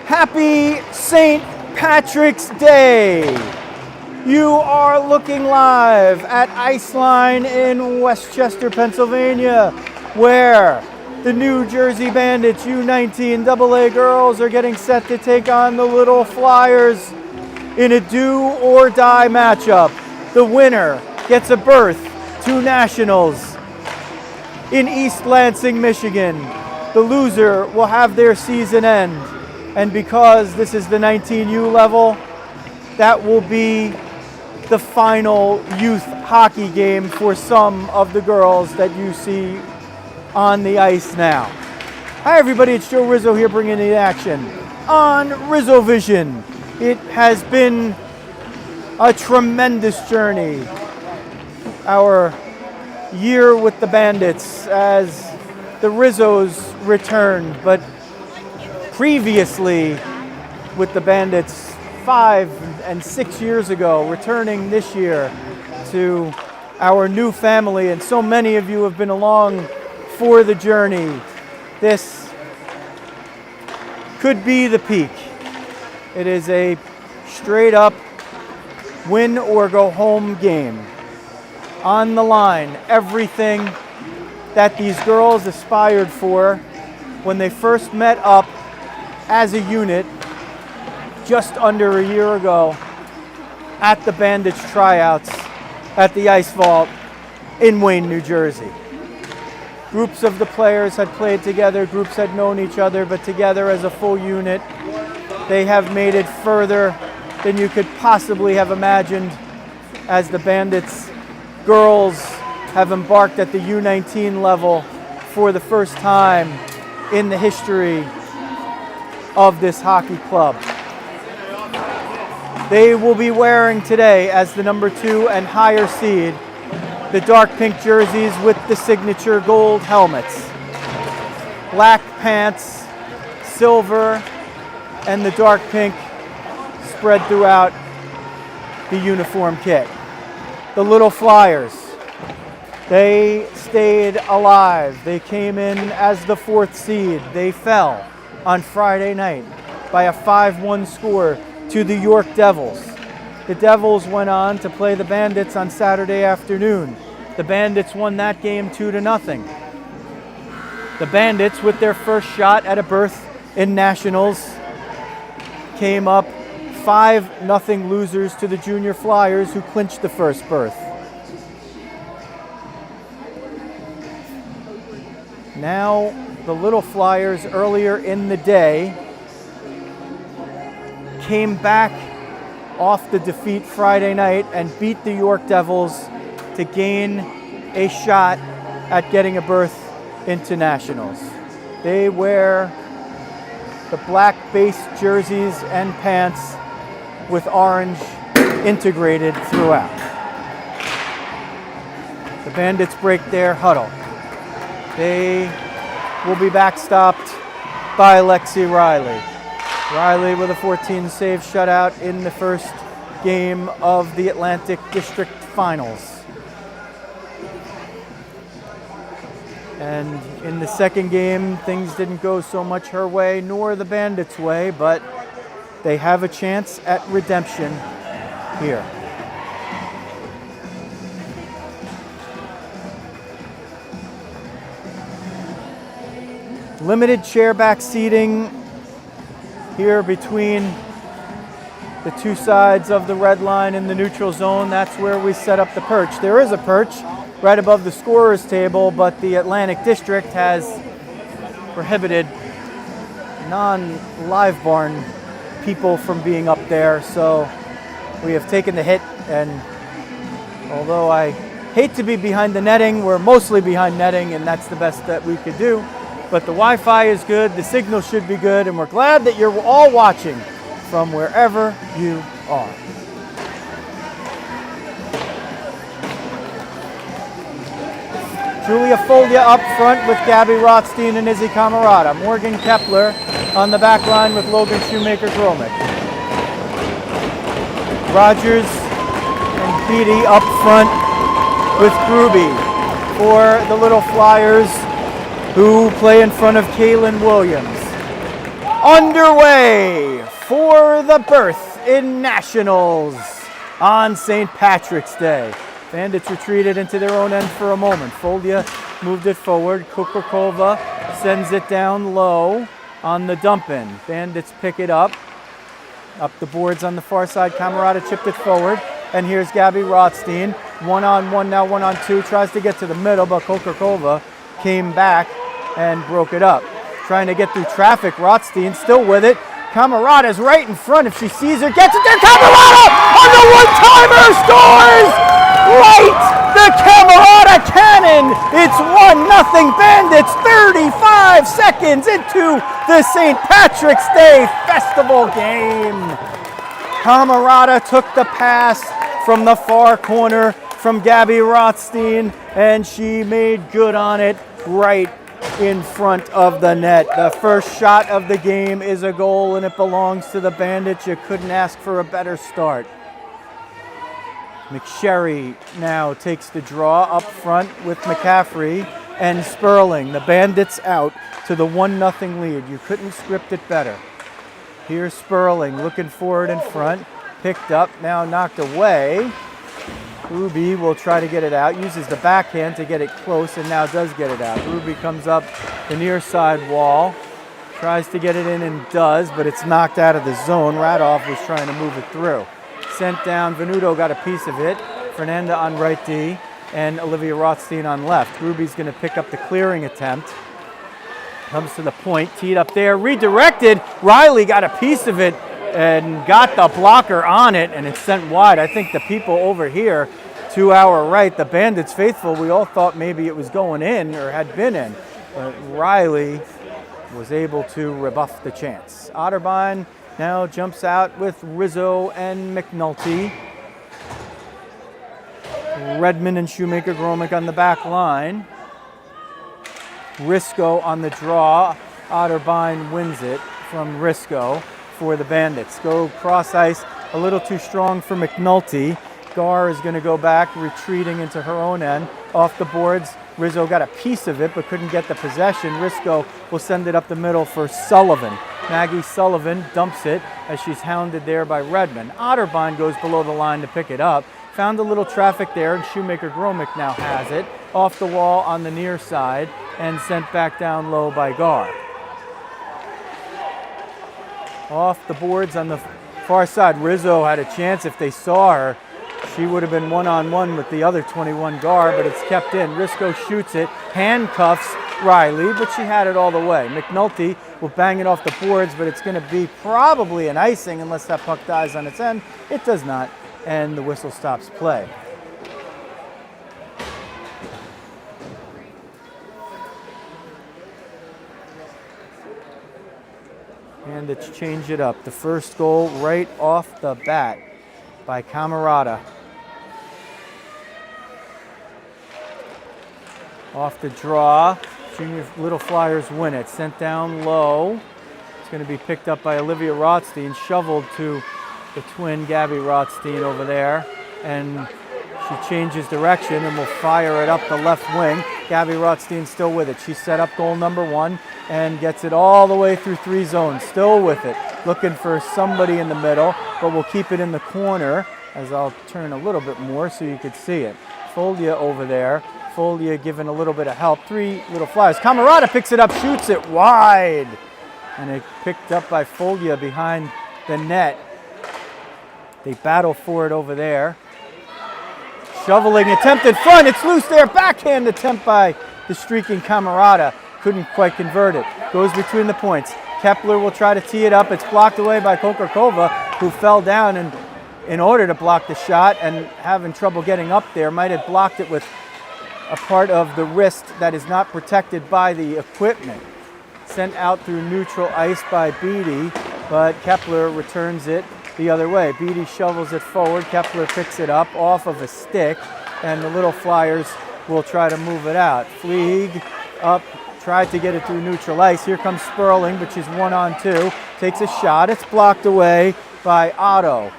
Happy St. Patrick's Day! You are looking live at Iceline in Westchester, Pennsylvania, where the New Jersey Bandits U19 AA girls are getting set to take on the Little Flyers in a do-or-die matchup. The winner gets a berth to Nationals in East Lansing, Michigan. The loser will have their season end. And because this is the 19U level, that will be the final youth hockey game for some of the girls that you see on the ice now. Hi everybody, it's Joe Rizzo here bringing the action on Rizzo Vision. It has been a tremendous journey, our year with the Bandits as the Rizzos returned, but previously with the Bandits 5 and 6 years ago, returning this year to our new family, and so many of you have been along for the journey. This could be the peak. It is a straight up win or go home game. On the line, everything that these girls aspired for when they first met up as a unit just under a year ago at the Bandits tryouts at the Ice Vault in Wayne, New Jersey. Groups of the players had played together, groups had known each other, but together as a full unit, they have made it further than you could possibly have imagined as the Bandits girls have embarked at the U19 level for the first time in the history of this hockey club. They will be wearing today, as the number 2 and higher seed, the dark pink jerseys with the signature gold helmets, black pants, silver, and the dark pink spread throughout the uniform kit. The Little Flyers, they stayed alive. They came in as the 4th seed. They fell on Friday night by a 5-1 score to the York Devils. The Devils went on to play the Bandits on Saturday afternoon. The Bandits won that game 2-0. The Bandits, with their first shot at a berth in Nationals, came up 5-0 losers to the Junior Flyers, who clinched the first berth. Now, the Little Flyers earlier in the day came back off the defeat Friday night and beat the York Devils to gain a shot at getting a berth into Nationals. They wear the black base jerseys and pants with orange integrated throughout. The Bandits break their huddle. They will be backstopped by Lexi Riley. Riley with a 14-save shutout in the first game of the Atlantic District Finals. And in the second game, things didn't go so much her way, nor the Bandits' way, but they have a chance at redemption here. Limited chairback seating here between the two sides of the red line in the neutral zone. That's where we set up the perch. There is a perch right above the scorer's table, but the Atlantic District has prohibited non-live barn people from being up there, so we have taken the hit, and although I hate to be behind the netting, we're mostly behind netting, and that's the best that we could do. But the Wi-Fi is good, the signal should be good, and we're glad that you're all watching from wherever you are. Julia Folia up front with Gabby Rothstein and Izzy Camarada. Morgan Kepler on the back line with Logan Shoemaker-Gromick. Rogers and Beatty up front with Gruby for the Little Flyers, who play in front of Kaylin Williams. underway for the berth in Nationals on St. Patrick's Day. Bandits retreated into their own end for a moment. Folia moved it forward. Kukurkova sends it down low on the dump-in. Bandits pick it up the boards on the far side. Camerata chipped it forward. And here's Gabby Rothstein. 1-on-1 now, 1-on-2. Tries to get to the middle, but Kukurkova came back and broke it up. Trying to get through traffic. Rothstein still with it. Camerata's right in front. If she sees her, gets it there. Camerata on the one-timer scores! Right! The Camerata cannon! It's 1-0 Bandits 35 seconds into the St. Patrick's Day festival game. Camerata took the pass from the far corner from Gabby Rothstein, and she made good on it right in front of the net. The first shot of the game is a goal, and it belongs to the Bandits. You couldn't ask for a better start. McSherry now takes the draw up front with McCaffrey and Sperling. The Bandits out to the 1-0 lead. You couldn't script it better. Here's Sperling looking forward in front. Picked up, now knocked away. Ruby will try to get it out, uses the backhand to get it close, and now does get it out. Ruby comes up the near side wall, tries to get it in and does, but it's knocked out of the zone. Radoff was trying to move it through. Sent down, Venuto got a piece of it. Fernanda on right D, and Olivia Rothstein on left. Ruby's gonna pick up the clearing attempt. Comes to the point, teed up there, redirected. Riley got a piece of it and got the blocker on it, and it's sent wide. I think the people over here to our right, the Bandits faithful, we all thought maybe it was going in or had been in, but Riley was able to rebuff the chance. Otterbein now jumps out with Rizzo and McNulty. Redmond and Shoemaker-Gromick on the back line. Risco on the draw. Otterbein wins it from Risco for the Bandits. Go cross ice, a little too strong for McNulty. Gar is going to go back, retreating into her own end. Off the boards, Rizzo got a piece of it but couldn't get the possession. Risco will send it up the middle for Sullivan. Maggie Sullivan dumps it as she's hounded there by Redmond. Otterbein goes below the line to pick it up. Found a little traffic there, and Shoemaker-Gromick now has it. Off the wall on the near side and sent back down low by Gar. Off the boards on the far side, Rizzo had a chance. If they saw her, she would have been one-on-one with the other 21 Gar, but it's kept in. Risco shoots it, handcuffs Riley, but she had it all the way. McNulty will bang it off the boards, but it's going to be probably an icing unless that puck dies on its end. It does not, and the whistle stops play. And it's change it up. The first goal right off the bat by Camerata. Off the draw, Junior Little Flyers win it. Sent down low. It's going to be picked up by Olivia Rothstein, shoveled to the twin Gabby Rothstein over there, and she changes direction and will fire it up the left wing. Gabby Rothstein still with it. She set up goal number 1 and gets it all the way through 3 zones, still with it. Looking for somebody in the middle, but we'll keep it in the corner, as I'll turn a little bit more so you could see it. Folia over there. Folia giving a little bit of help. 3 Little Flyers. Camerata picks it up, shoots it wide. And it picked up by Folia behind the net. They battle for it over there. Shoveling attempt in front. It's loose there. Backhand attempt by the streaking Camerata. Couldn't quite convert it. Goes between the points. Kepler will try to tee it up. It's blocked away by Kukurkova, who fell down and in order to block the shot and having trouble getting up there. Might have blocked it with a part of the wrist that is not protected by the equipment. Sent out through neutral ice by Beattie, but Kepler returns it the other way. Beattie shovels it forward. Kepler picks it up off of a stick, and the Little Flyers will try to move it out. Fleeg up, tried to get it through neutral ice. Here comes Sperling, but she's 1-on-2. Takes a shot. It's blocked away by Otto.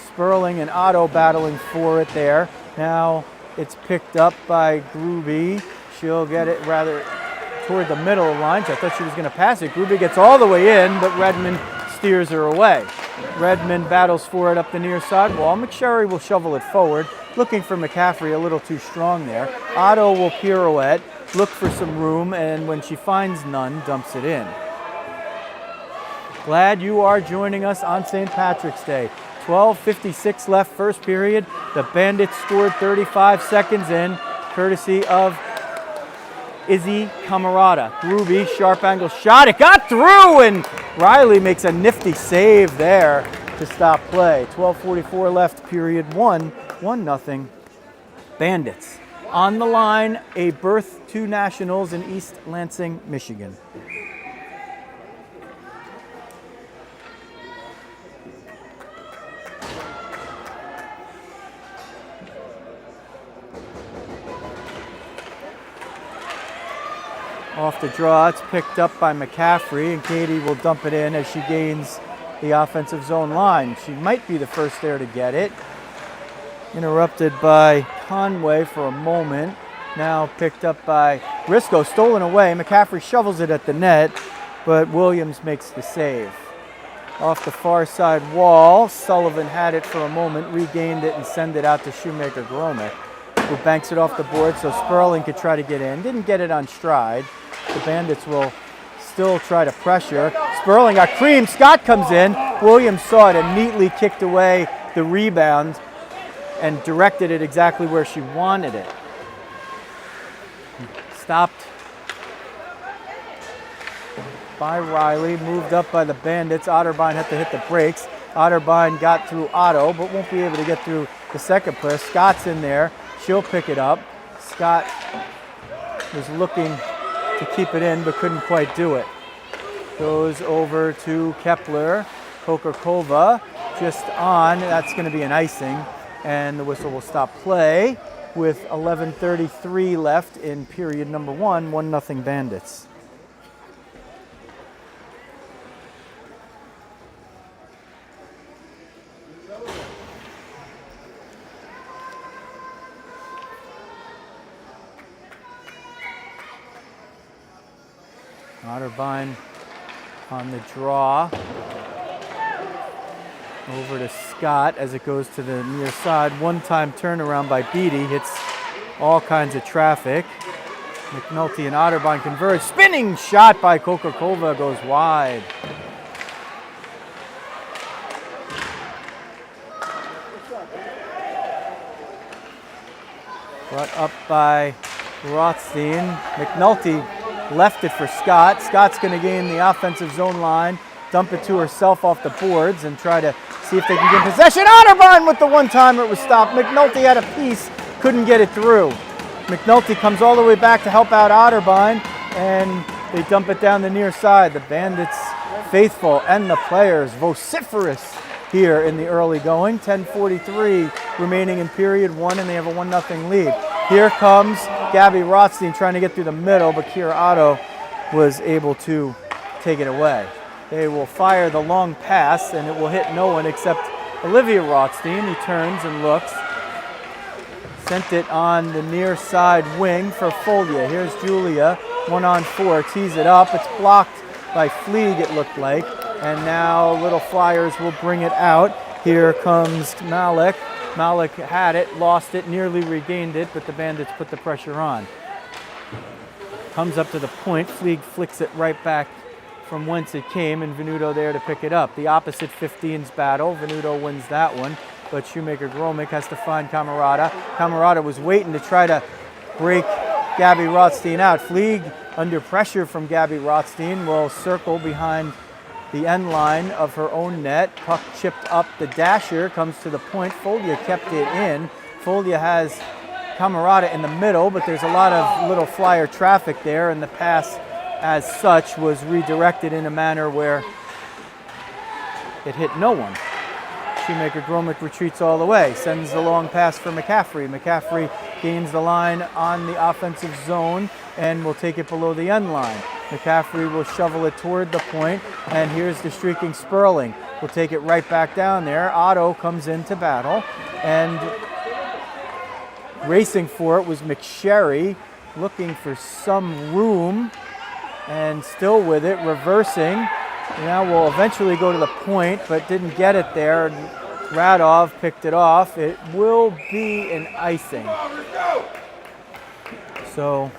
Sperling and Otto battling for it there. Now it's picked up by Gruby. She'll get it rather toward the middle of the lines. I thought she was going to pass it. Gruby gets all the way in, but Redmond steers her away. Redmond battles for it up the near side wall. McSherry will shovel it forward, looking for McCaffrey, a little too strong there. Otto will pirouette, look for some room, and when she finds none, dumps it in. Glad you are joining us on St. Patrick's Day. 12:56 left first period. The Bandits scored 35 seconds in, courtesy of Izzy Camarada. Gruby, sharp angle shot. It got through, and Riley makes a nifty save there to stop play. 12:44 left period one. 1-0 Bandits. On the line, a berth to Nationals in East Lansing, Michigan. Off the draw, it's picked up by McCaffrey, and Katie will dump it in as she gains the offensive zone line. She might be the first there to get it. Interrupted by Conway for a moment. Now picked up by Rizzo, stolen away. McCaffrey shovels it at the net, but Williams makes the save. Off the far side wall, Sullivan had it for a moment, regained it, and sent it out to Shoemaker Gromick, who banks it off the board so Sperling could try to get in. Didn't get it on stride. The Bandits will still try to pressure. Sperling got creamed. Scott comes in. Williams saw it and neatly kicked away the rebound and directed it exactly where she wanted it. Stopped by Riley, moved up by the Bandits. Otterbein had to hit the brakes. Otterbein got through Otto, but won't be able to get through the second player. Scott's in there. She'll pick it up. Scott was looking to keep it in, but couldn't quite do it. Goes over to Kepler. Kokarkova just on. That's going to be an icing, and the whistle will stop play with 11:33 left in period number one. 1-0 Bandits. Otterbein on the draw. Over to Scott as it goes to the near side. One-time turnaround by Beattie. Hits all kinds of traffic. McNulty and Otterbein converge. Spinning shot by Kokarkova goes wide. Brought up by Rothstein. McNulty left it for Scott. Scott's going to gain the offensive zone line, dump it to herself off the boards, and try to see if they can get possession. Otterbein with the one-timer. It was stopped. McNulty had a piece, couldn't get it through. McNulty comes all the way back to help out Otterbein, and they dump it down the near side. The Bandits faithful and the players vociferous here in the early going. 10:43 remaining in period one, and they have a 1-0 lead. Here comes Gabby Rothstein trying to get through the middle, but Kira Otto was able to take it away. They will fire the long pass, and it will hit no one except Olivia Rothstein. He turns and looks. Sent it on the near side wing for Folia. Here's Julia, 1-on-4, tees it up. It's blocked by Fleeg, it looked like. And now Little Flyers will bring it out. Here comes Malik. Malik had it, lost it, nearly regained it, but the Bandits put the pressure on. Comes up to the point. Fleeg flicks it right back from whence it came, and Venuto there to pick it up. The opposite 15's battle. Venuto wins that one, but Shoemaker Gromick has to find Camarada. Camarada was waiting to try to break Gabby Rothstein out. Fleeg, under pressure from Gabby Rothstein, will circle behind the end line of her own net. Puck chipped up. The dasher comes to the point. Folia kept it in. Folia has Camarada in the middle, but there's a lot of Little Flyer traffic there, and the pass as such was redirected in a manner where it hit no one. Shoemaker Gromick retreats all the way, sends the long pass for McCaffrey. McCaffrey gains the line on the offensive zone and will take it below the end line. McCaffrey will shovel it toward the point, and here's the streaking Sperling. We'll take it right back down there. Otto comes into battle, and racing for it was McSherry, looking for some room and still with it, reversing. Now will eventually go to the point, but didn't get it there. Radov picked it off. It will be an icing. So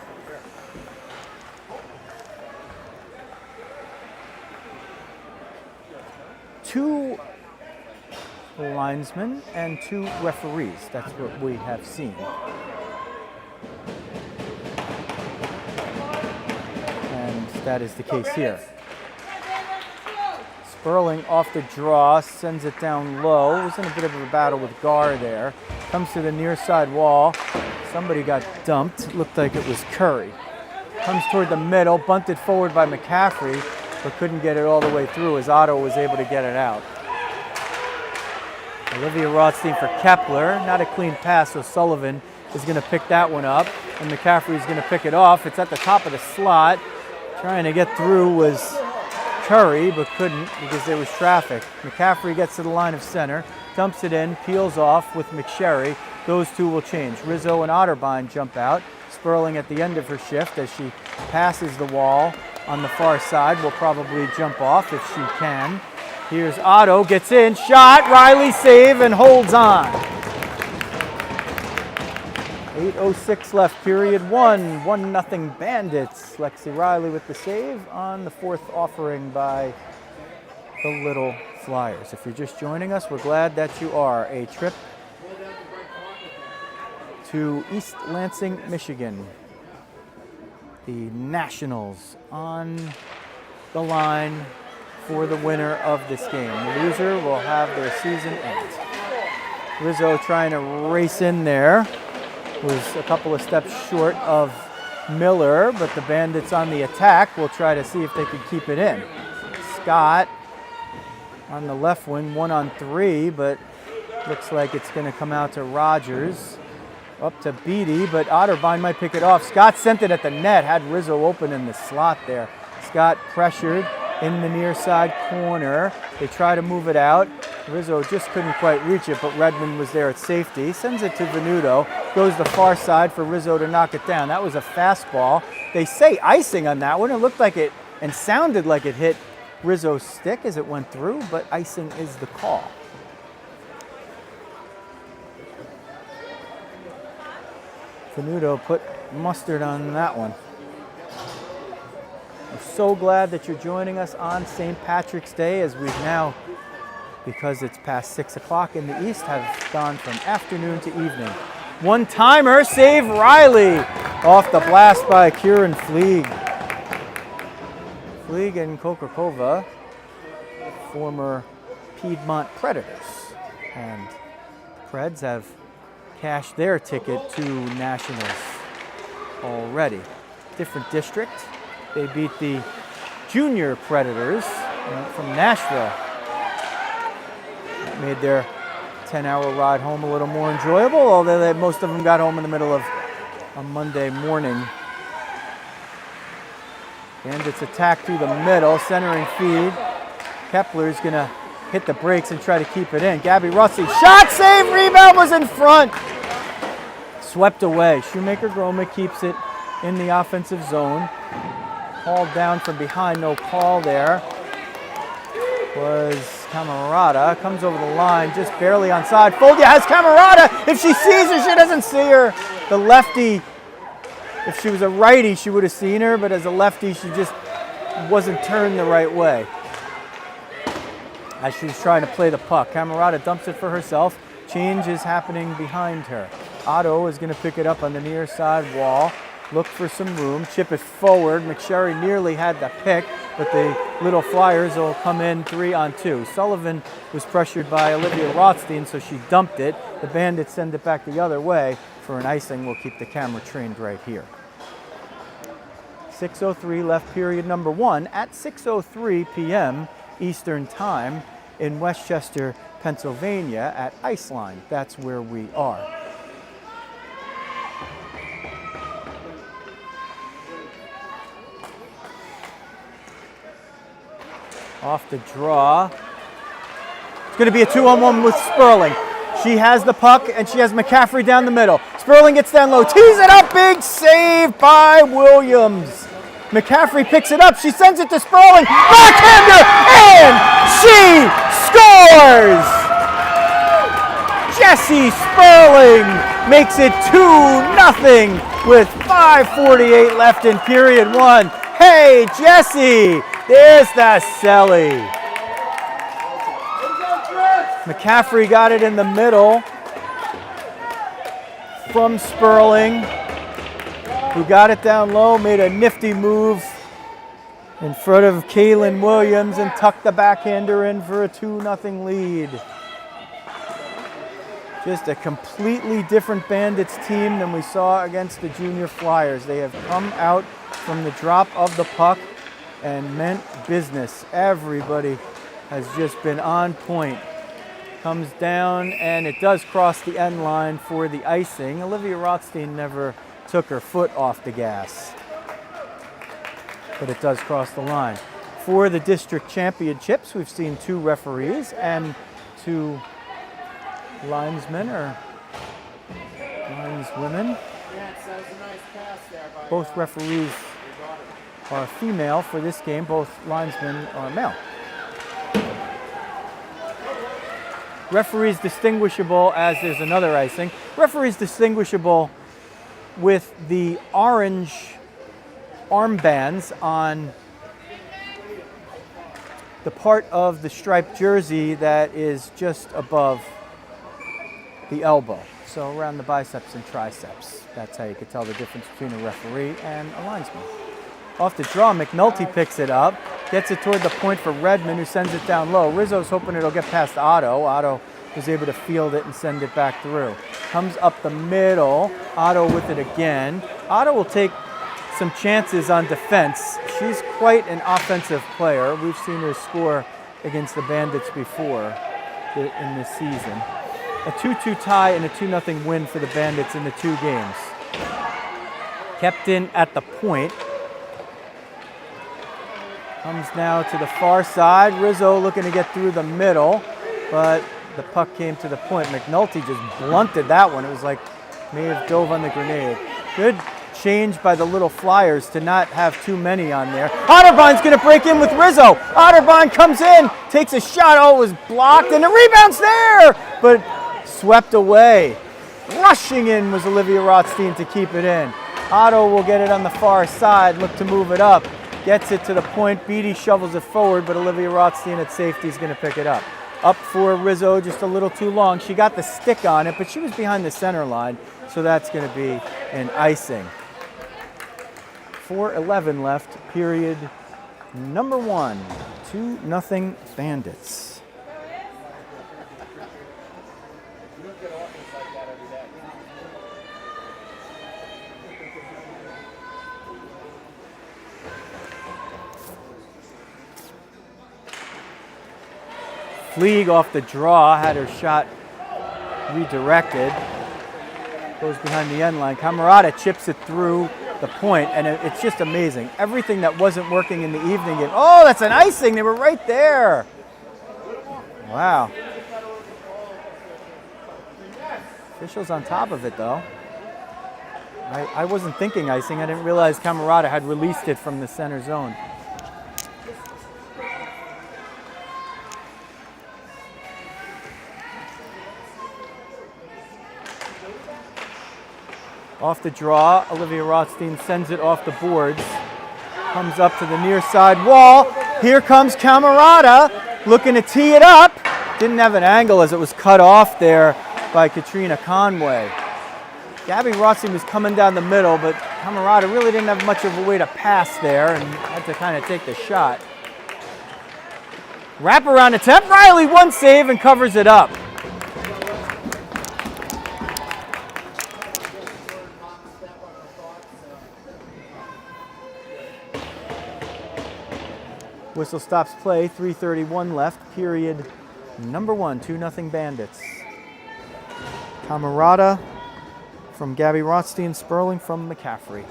two linesmen and two referees. That's what we have seen. And that is the case here. Sperling off the draw, sends it down low. Was in a bit of a battle with Gar there. Comes to the near side wall. Somebody got dumped. Looked like it was Curry. Comes toward the middle, bunted forward by McCaffrey, but couldn't get it all the way through as Otto was able to get it out. Olivia Rothstein for Kepler. Not a clean pass, so Sullivan is going to pick that one up, and McCaffrey is going to pick it off. It's at the top of the slot. Trying to get through was Curry, but couldn't because there was traffic. McCaffrey gets to the line of center, dumps it in, peels off with McSherry. Those two will change. Rizzo and Otterbein jump out. Sperling at the end of her shift as she passes the wall on the far side will probably jump off if she can. Here's Otto, gets in, shot, Riley save and holds on. 8:06 left, period one. 1-0 Bandits. Lexi Riley with the save on the fourth offering by the Little Flyers. If you're just joining us, we're glad that you are. A trip to East Lansing, Michigan. The Nationals on the line for the winner of this game. The loser will have their season end. Rizzo trying to race in there. Was a couple of steps short of Miller, but the Bandits on the attack will try to see if they can keep it in. Scott on the left wing, 1-on-3, but looks like it's going to come out to Rogers. Up to Beatty, but Otterbein might pick it off. Scott sent it at the net, had Rizzo open in the slot there. Scott pressured in the near side corner. They try to move it out. Rizzo just couldn't quite reach it, but Redmond was there at safety. Sends it to Venuto. Goes the far side for Rizzo to knock it down. That was a fastball. They say icing on that one. It looked like it and sounded like it hit Rizzo's stick as it went through, but icing is the call. Venuto put mustard on that one. I'm so glad that you're joining us on St. Patrick's Day, as we've now, because it's past 6 o'clock in the East, have gone from afternoon to evening. One-timer, save Riley! Off the blast by Kieran Fleeg. Fleeg and Kokrakova, former Piedmont Predators. And Preds have cashed their ticket to Nationals already. Different district. They beat the Junior Predators from Nashville. That made their 10-hour ride home a little more enjoyable, although most of them got home in the middle of a Monday morning. Bandits attack through the middle, centering feed. Kepler's going to hit the brakes and try to keep it in. Gabby Rossi, shot, save, rebound was in front. Swept away. Shoemaker-Groma keeps it in the offensive zone. Hauled down from behind, no call there. Was Camarada, comes over the line, just barely onside. Foglia has Camarada. If she sees her, she doesn't see her. The lefty, if she was a righty, she would have seen her, but as a lefty, she just wasn't turned the right way as she was trying to play the puck. Camarada dumps it for herself. Change is happening behind her. Otto is going to pick it up on the near side wall. Look for some room, chip it forward. McSherry nearly had the pick, but the Little Flyers will come in 3-on-2. Sullivan was pressured by Olivia Rothstein, so she dumped it. The Bandits send it back the other way for an icing. We'll keep the camera trained right here. 6:03 left, period number one at 6:03 p.m. Eastern Time in Westchester, Pennsylvania at Iceline. That's where we are. Off the draw. It's going to be a 2-on-1 with Sperling. She has the puck, and she has McCaffrey down the middle. Sperling gets down low, tees it up, big save by Williams. McCaffrey picks it up. She sends it to Sperling. Backhander, and she scores! Jessie Sperling makes it 2-0 with 5:48 left in period one. Hey, Jessie, there's the celly. McCaffrey got it in the middle from Sperling, who got it down low, made a nifty move in front of Kaylin Williams and tucked the backhander in for a 2-0 lead. Just a completely different Bandits team than we saw against the Junior Flyers. They have come out from the drop of the puck and meant business. Everybody has just been on point. Comes down and it does cross the end line for the icing. Olivia Rothstein never took her foot off the gas, but it does cross the line. For the district championships, we've seen 2 referees and 2 linesmen or lineswomen. Both referees are female for this game. Both linesmen are male. Referees distinguishable, as there's another icing. Referees distinguishable with the orange armbands on the part of the striped jersey that is just above the elbow. So around the biceps and triceps. That's how you could tell the difference between a referee and a linesman. Off the draw, McNulty picks it up, gets it toward the point for Redmond, who sends it down low. Rizzo's hoping it'll get past Otto. Otto was able to field it and send it back through. Comes up the middle, Otto with it again. Otto will take some chances on defense. She's quite an offensive player. We've seen her score against the Bandits before in this season. A 2-2 tie and a 2-0 win for the Bandits in the 2 games. Kept in at the point. Comes now to the far side. Rizzo looking to get through the middle, but the puck came to the point. McNulty just blunted that one. It was like may have dove on the grenade. Good change by the Little Flyers to not have too many on there. Otterbine's going to break in with Rizzo. Otterbine comes in, takes a shot. Oh, it was blocked, and the rebound's there, but swept away. Rushing in was Olivia Rothstein to keep it in. Otto will get it on the far side, look to move it up. Gets it to the point. Beatty shovels it forward, but Olivia Rothstein at safety is going to pick it up. Up for Rizzo, just a little too long. She got the stick on it, but she was behind the center line, so that's going to be an icing. 4:11 left, period number 1. 2-0 Bandits. Fleeg off the draw, had her shot redirected. Goes behind the end line. Camerata chips it through the point, and it's just amazing. Everything that wasn't working in the evening game. Oh, that's an icing. They were right there. Wow. Officials on top of it, though. I wasn't thinking icing. I didn't realize Camerata had released it from the center zone. Off the draw, Olivia Rothstein sends it off the boards. Comes up to the near side wall. Here comes Camerata, looking to tee it up. Didn't have an angle as it was cut off there by Katrina Conway. Gabby Rothstein was coming down the middle, but Camerata really didn't have much of a way to pass there and had to kind of take the shot. Wraparound attempt. Riley, one save and covers it up. Whistle stops play, 3:31 left, period number 1, 2-0 Bandits. Camerata from Gabby Rothstein, Sperling from McCaffrey.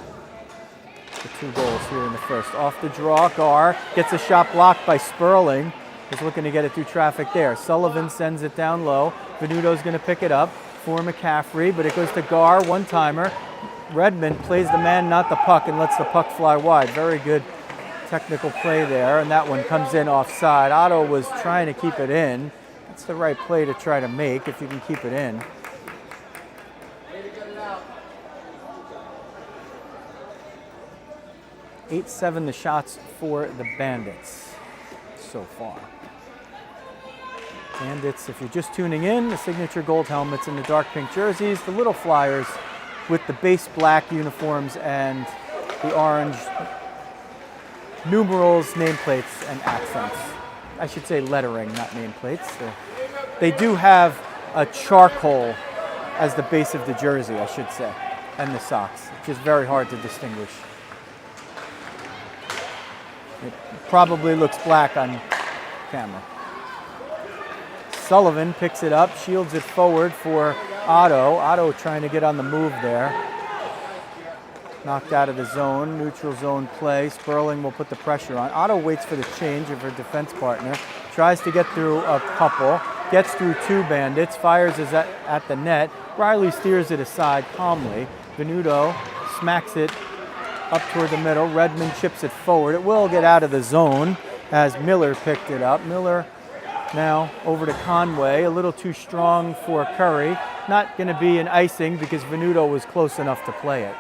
The 2 goals here in the first. Off the draw, Gar gets a shot blocked by Sperling. Is looking to get it through traffic there. Sullivan sends it down low. Venuto's going to pick it up for McCaffrey, but it goes to Gar, one-timer. Redmond plays the man, not the puck, and lets the puck fly wide. Very good technical play there, and that one comes in offside. Otto was trying to keep it in. That's the right play to try to make if you can keep it in. (8-7) the shots for the Bandits so far. Bandits, if you're just tuning in, the signature gold helmets and the dark pink jerseys, the little Flyers with the base black uniforms and the orange numerals, nameplates, and accents. I should say lettering, not nameplates. They do have a charcoal as the base of the jersey, I should say, and the socks, which is very hard to distinguish. It probably looks black on camera. Sullivan picks it up, shields it forward for Otto. Otto trying to get on the move there. Knocked out of the zone, neutral zone play. Sperling will put the pressure on. Otto waits for the change of her defense partner. Tries to get through a couple. Gets through two Bandits. Fires is at the net. Riley steers it aside calmly. Venuto smacks it up toward the middle. Redmond chips it forward. It will get out of the zone as Miller picked it up. Miller now over to Conway, a little too strong for Curry. Not going to be an icing because Venuto was close enough to play it.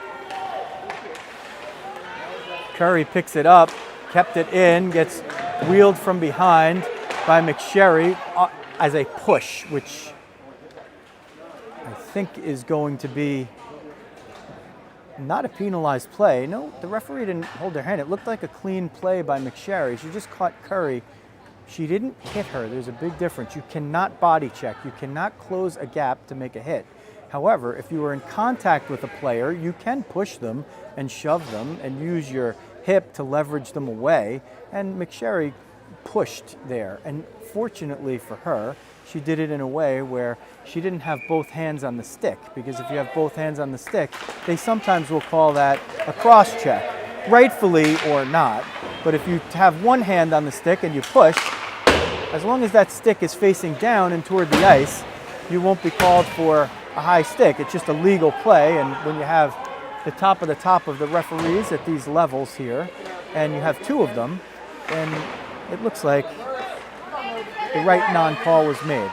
Curry picks it up, kept it in, gets wheeled from behind by McSherry as a push, which I think is going to be not a penalized play. No, the referee didn't hold her hand. It looked like a clean play by McSherry. She just caught Curry. She didn't hit her. There's a big difference. You cannot body check. You cannot close a gap to make a hit. However, if you are in contact with a player, you can push them and shove them and use your hip to leverage them away. And McSherry pushed there. And fortunately for her, she did it in a way where she didn't have both hands on the stick. Because if you have both hands on the stick, they sometimes will call that a cross check, rightfully or not. But if you have one hand on the stick and you push, as long as that stick is facing down and toward the ice, you won't be called for a high stick. It's just a legal play, and when you have the top of the referees at these levels here, and you have two of them, then it looks like the right non-call was made.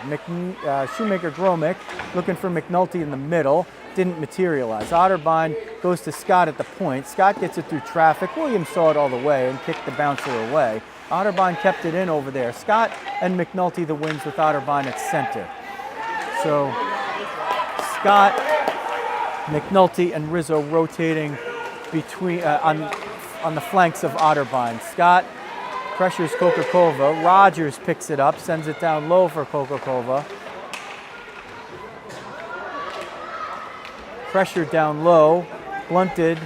Shoemaker-Gromick looking for McNulty in the middle, didn't materialize. Otterbein goes to Scott at the point. Scott gets it through traffic. Williams saw it all the way and kicked the bouncer away. Otterbein kept it in over there. Scott and McNulty the wings with Otterbein at center. So Scott, McNulty, and Rizzo rotating between on the flanks of Otterbein. Scott pressures Kokakova. Rogers picks it up, sends it down low for Kokakova. Pressure down low, blunted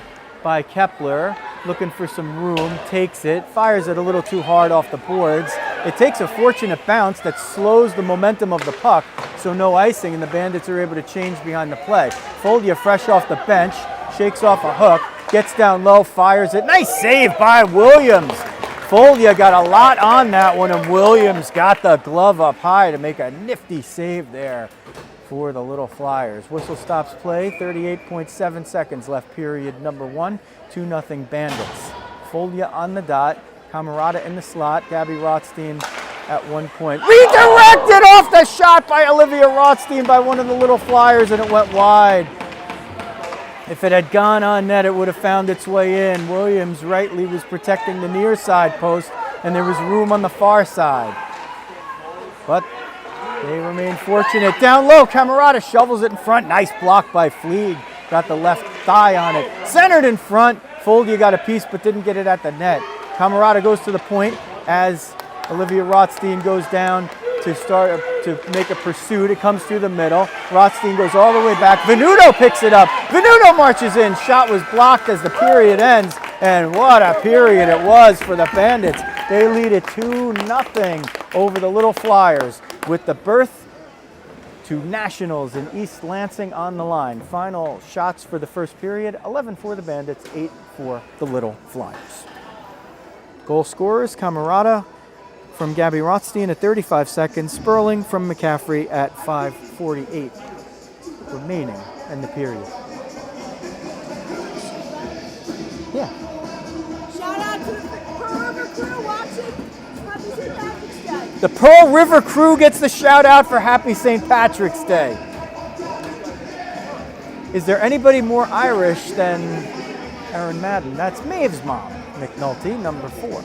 by Kepler. Looking for some room, takes it, fires it a little too hard off the boards. It takes a fortunate bounce that slows the momentum of the puck, so no icing, and the Bandits are able to change behind the play. Foldia fresh off the bench, shakes off a hook, gets down low, fires it. Nice save by Williams. Foldia got a lot on that one, and Williams got the glove up high to make a nifty save there for the little Flyers. Whistle stops play, 38.7 seconds left, period number 1. 2-0 Bandits. Foldia on the dot, Camerata in the slot, Gabby Rothstein at one point. Redirected off the shot by Olivia Rothstein by one of the little Flyers, and it went wide. If it had gone on net, it would have found its way in. Williams rightly was protecting the near side post, and there was room on the far side. But they remain fortunate. Down low, Camerata shovels it in front. Nice block by Fleeg. Got the left thigh on it. Centered in front. Foldia got a piece but didn't get it at the net. Camerata goes to the point as Olivia Rothstein goes down to make a pursuit. It comes through the middle. Rothstein goes all the way back. Venuto picks it up. Venuto marches in. Shot was blocked as the period ends. And what a period it was for the Bandits. They lead it 2-0 over the little Flyers with the berth to Nationals in East Lansing on the line. Final shots for the first period, 11 for the Bandits, 8 for the little Flyers. Goal scorers, Camerata from Gabby Rothstein at 35 seconds, Sperling from McCaffrey at 5:48 remaining in the period. The Pearl River crew gets the shout out for Happy St. Patrick's Day. Is there anybody more Irish than Erin Madden? That's Maeve's mom, McNulty, number 4.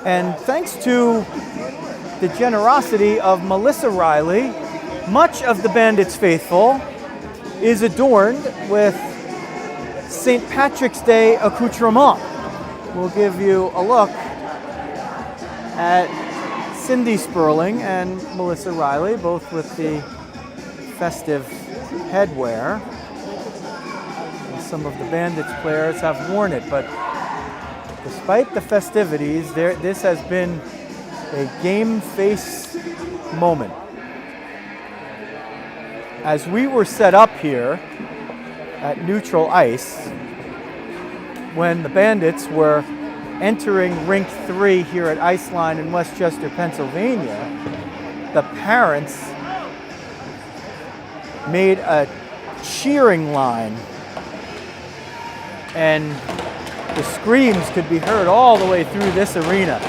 And thanks to the generosity of Melissa Riley, much of the Bandits faithful is adorned with St. Patrick's Day accoutrement. We'll give you a look at Cindy Sperling and Melissa Riley, both with the festive headwear. And some of the Bandits players have worn it, but despite the festivities, this has been a game face moment. As we were set up here at neutral ice, when the Bandits were entering Rink 3 here at Iceline in Westchester, Pennsylvania, the parents made a cheering line, and the screams could be heard all the way through this arena.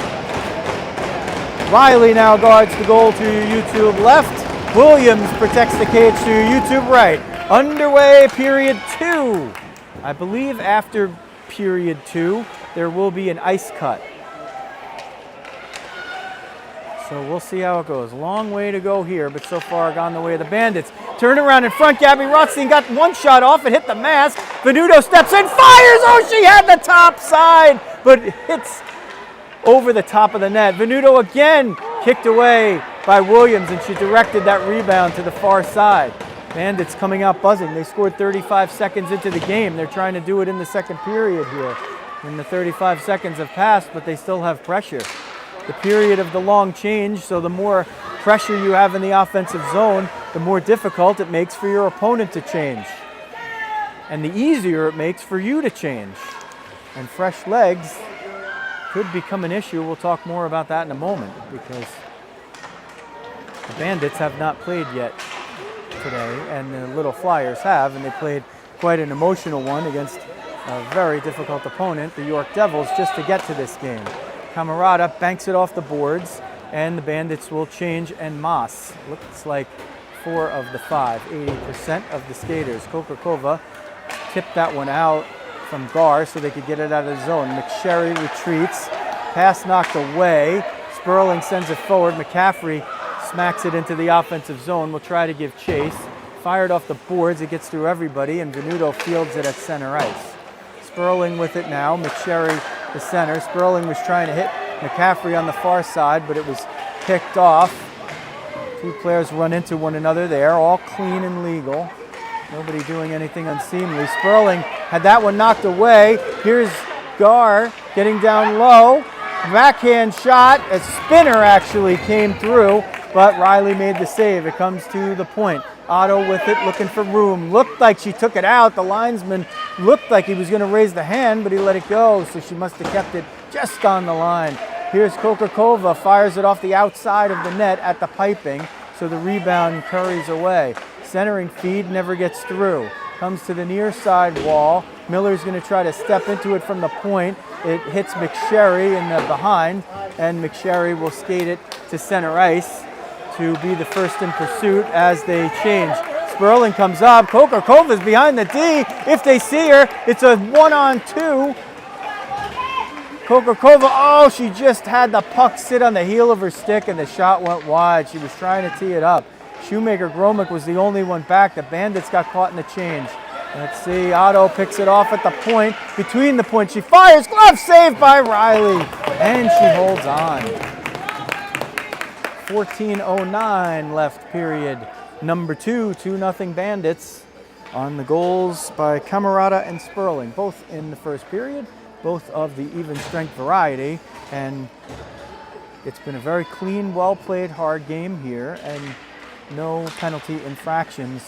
Riley now guards the goal to your YouTube left. Williams protects the cage to your YouTube right. Underway period 2. I believe after period 2, there will be an ice cut. So we'll see how it goes. Long way to go here, but so far gone the way of the Bandits. Turn around in front, Gabby Rothstein got one shot off, it hit the mask. Venuto steps in, fires! Oh, she had the top side, but hits over the top of the net. Venuto again kicked away by Williams, and she directed that rebound to the far side. Bandits coming out buzzing. They scored 35 seconds into the game. They're trying to do it in the second period here. And the 35 seconds have passed, but they still have pressure. The period of the long change, so the more pressure you have in the offensive zone, the more difficult it makes for your opponent to change. And the easier it makes for you to change. And fresh legs could become an issue. We'll talk more about that in a moment, because the Bandits have not played yet today, and the Little Flyers have, and they played quite an emotional one against a very difficult opponent, the York Devils, just to get to this game. Camerata banks it off the boards, and the Bandits will change en masse. Looks like 4 of the 5, 80% of the skaters. Kokakova tipped that one out from Gar so they could get it out of the zone. McSherry retreats, pass knocked away. Sperling sends it forward. McCaffrey smacks it into the offensive zone. We'll try to give chase. Fired off the boards, it gets through everybody, and Venuto fields it at center ice. Sperling with it now. McSherry the center. Sperling was trying to hit McCaffrey on the far side, but it was picked off. 2 players run into one another there, all clean and legal. Nobody doing anything unseemly. Sperling had that one knocked away. Here's Gar getting down low. Backhand shot. A spinner actually came through, but Riley made the save. It comes to the point. Otto with it, looking for room. Looked like she took it out. The linesman looked like he was going to raise the hand, but he let it go, so she must have kept it just on the line. Here's Kokakova, fires it off the outside of the net at the piping, so the rebound curries away. Centering feed never gets through. Comes to the near side wall. Miller's going to try to step into it from the point. It hits McSherry in the behind, and McSherry will skate it to center ice to be the first in pursuit as they change. Sperling comes up. Kokakova's behind the D. If they see her, it's a 1-on-2. Kokakova, oh, she just had the puck sit on the heel of her stick, and the shot went wide. She was trying to tee it up. Shoemaker Gromick was the only one back. The Bandits got caught in the change. Let's see, Otto picks it off at the point. Between the point, she fires. Glove saved by Riley, and she holds on. 14:09 left period. Number 2, 2-0 Bandits on the goals by Camerata and Sperling, both in the first period, both of the even strength variety, and it's been a very clean, well-played, hard game here, and no penalty infractions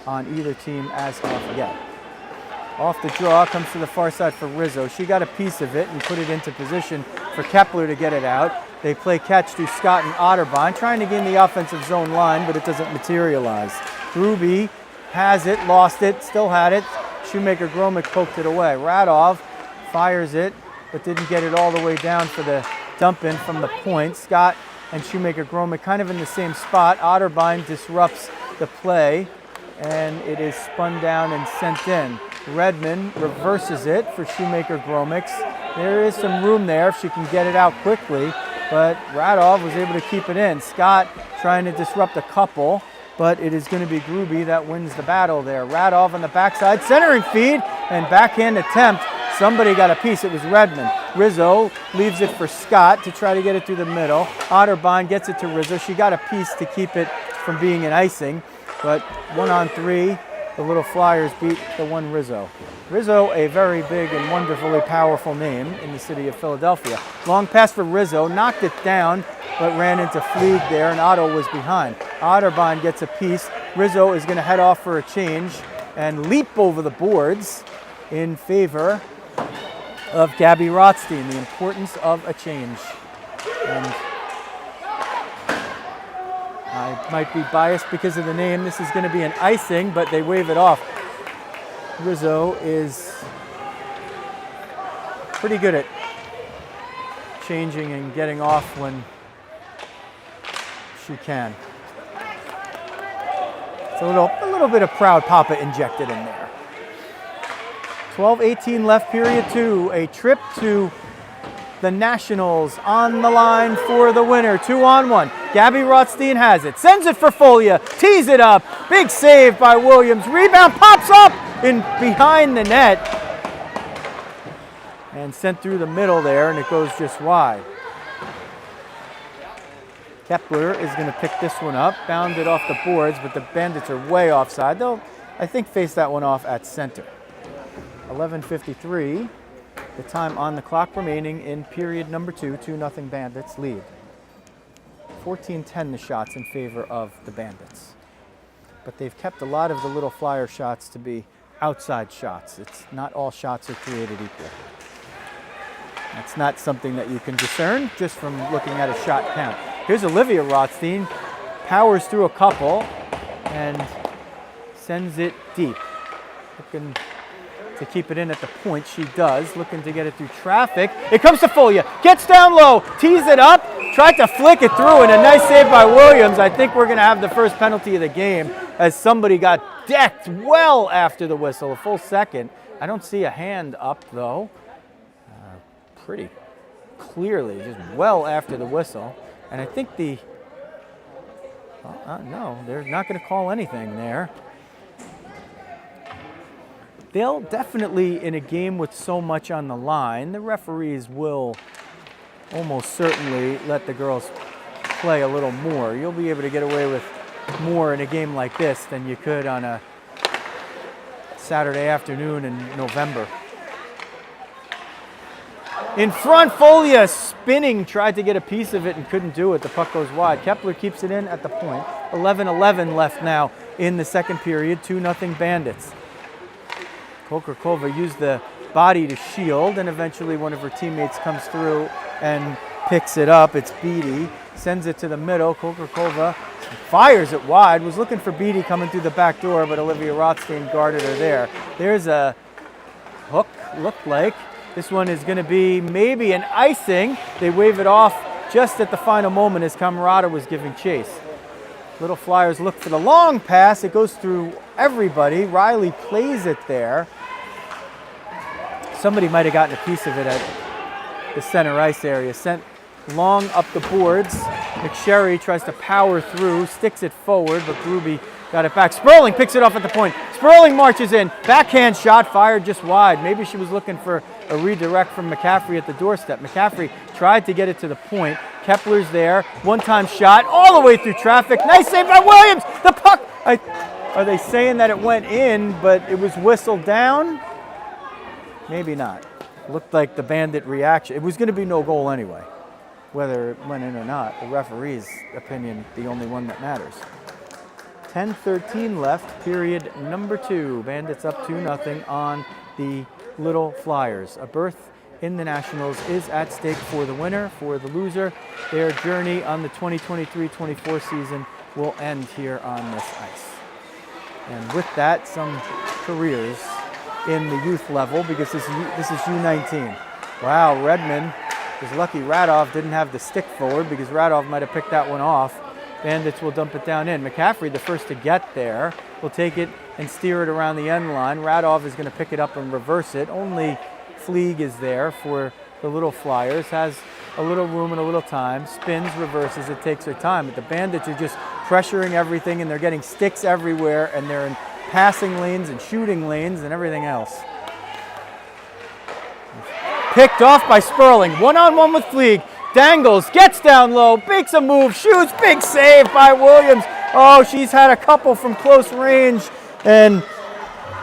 on either team as of yet. Off the draw, comes to the far side for Rizzo. She got a piece of it and put it into position for Kepler to get it out. They play catch to Scott and Otterbein, trying to gain the offensive zone line, but it doesn't materialize. Ruby has it, lost it, still had it. Shoemaker Gromick poked it away. Radov fires it, but didn't get it all the way down for the dump in from the point. Scott and Shoemaker Gromick kind of in the same spot. Otterbein disrupts the play, and it is spun down and sent in. Redmond reverses it for Shoemaker Gromick. There is some room there if she can get it out quickly, but Radov was able to keep it in. Scott trying to disrupt a couple, but it is going to be Gruby that wins the battle there. Radov on the backside, centering feed, and backhand attempt. Somebody got a piece. It was Redmond. Rizzo leaves it for Scott to try to get it through the middle. Otterbein gets it to Rizzo. She got a piece to keep it from being an icing, but 1-on-3, the Little Flyers beat the one Rizzo. Rizzo, a very big and wonderfully powerful name in the city of Philadelphia. Long pass for Rizzo, knocked it down, but ran into Fleeg there, and Otto was behind. Otterbein gets a piece. Rizzo is going to head off for a change and leap over the boards in favor of Gabby Rothstein. The importance of a change. And I might be biased because of the name. This is going to be an icing, but they wave it off. Rizzo is pretty good at changing and getting off when she can. It's a little bit of proud papa injected in there. 12:18 left, period 2. A trip to the Nationals on the line for the winner. 2-on-1. Gabby Rothstein has it. Sends it for Folia. Tees it up. Big save by Williams. Rebound pops up in behind the net. And sent through the middle there, and it goes just wide. Kepler is going to pick this one up. Bounded off the boards, but the Bandits are way offside. They'll, I think, face that one off at center. 11:53. The time on the clock remaining in period number 2, 2-0 Bandits lead. 14-10 the shots in favor of the Bandits. But they've kept a lot of the Little Flyer shots to be outside shots. It's not all shots are created equal. That's not something that you can discern just from looking at a shot count. Here's Olivia Rothstein, powers through a couple and sends it deep. Looking to keep it in at the point, she does. Looking to get it through traffic. It comes to Folia, gets down low, tees it up, tried to flick it through, and a nice save by Williams. I think we're going to have the first penalty of the game as somebody got decked well after the whistle, a full second. I don't see a hand up, though. Pretty clearly, just well after the whistle. And I think no, they're not going to call anything there. They'll definitely, in a game with so much on the line, the referees will almost certainly let the girls play a little more. You'll be able to get away with more in a game like this than you could on a Saturday afternoon in November. In front, Folia spinning, tried to get a piece of it and couldn't do it. The puck goes wide. Kepler keeps it in at the point. 11:11 left now in the second period. 2-0 Bandits. Kokarkova used the body to shield, and eventually one of her teammates comes through and picks it up. It's Beattie. Sends it to the middle. Kokarkova fires it wide. Was looking for Beattie coming through the back door, but Olivia Rothstein guarded her there. There's a hook, looked like. This one is going to be maybe an icing. They wave it off just at the final moment as Camarada was giving chase. Little Flyers look for the long pass. It goes through everybody. Riley plays it there. Somebody might have gotten a piece of it at the center ice area. Sent long up the boards. McSherry tries to power through, sticks it forward, but Gruby got it back. Sperling picks it off at the point. Sperling marches in. Backhand shot fired just wide. Maybe she was looking for a redirect from McCaffrey at the doorstep. McCaffrey tried to get it to the point. Kepler's there. One-time shot all the way through traffic. Nice save by Williams. The puck. Are they saying that it went in, but it was whistled down? Maybe not. Looked like the Bandit reaction. It was going to be no goal anyway. Whether it went in or not, the referee's opinion, the only one that matters. 10:13 left, period number 2. Bandits up 2-0 on the Little Flyers. A berth in the Nationals is at stake for the winner. For the loser, their journey on the 2023-24 season will end here on this ice. And with that, some careers in the youth level, because this is U19. Wow, Redmond is lucky Radov didn't have the stick forward, because Radov might have picked that one off. Bandits will dump it down in. McCaffrey, the first to get there, will take it and steer it around the end line. Radov is going to pick it up and reverse it. Only Fleeg is there for the Little Flyers. Has a little room and a little time. Spins, reverses, it takes their time. But the Bandits are just pressuring everything, and they're getting sticks everywhere, and they're in passing lanes and shooting lanes and everything else. Picked off by Sperling. One-on-one with Fleeg. Dangles, gets down low, makes a move, shoots, big save by Williams. Oh, she's had a couple from close range, and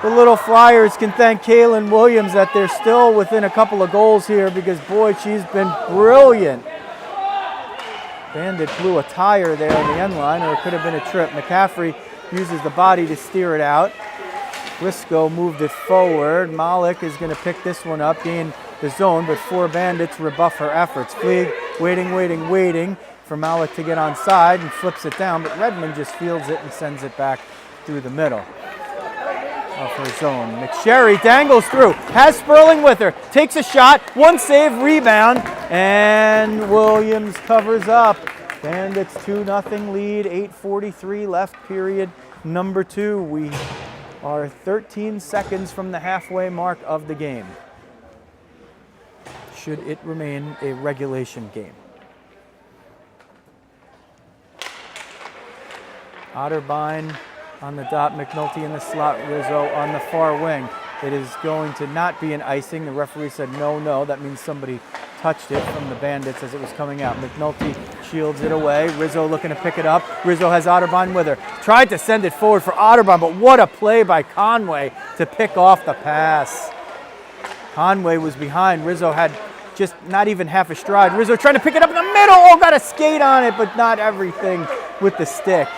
the Little Flyers can thank Kaylin Williams that they're still within a couple of goals here, because boy, she's been brilliant. Bandit blew a tire there on the end line, or it could have been a trip. McCaffrey uses the body to steer it out. Briscoe moved it forward. Malik is going to pick this one up, gain the zone, but 4 Bandits rebuff her efforts. Fleeg waiting for Malik to get on side and flips it down, but Redmond just fields it and sends it back through the middle of her zone. McSherry dangles through, has Sperling with her, takes a shot, one save, rebound, and Williams covers up. Bandits 2-0 lead, 8:43 left, period number 2. We are 13 seconds from the halfway mark of the game, should it remain a regulation game. Otterbein on the dot, McNulty in the slot, Rizzo on the far wing. It is going to not be an icing. The referee said no. That means somebody touched it from the Bandits as it was coming out. McNulty shields it away. Rizzo looking to pick it up. Rizzo has Otterbein with her. Tried to send it forward for Otterbein, but what a play by Conway to pick off the pass. Conway was behind. Rizzo had just not even half a stride. Rizzo trying to pick it up in the middle. Oh, got a skate on it, but not everything with the stick.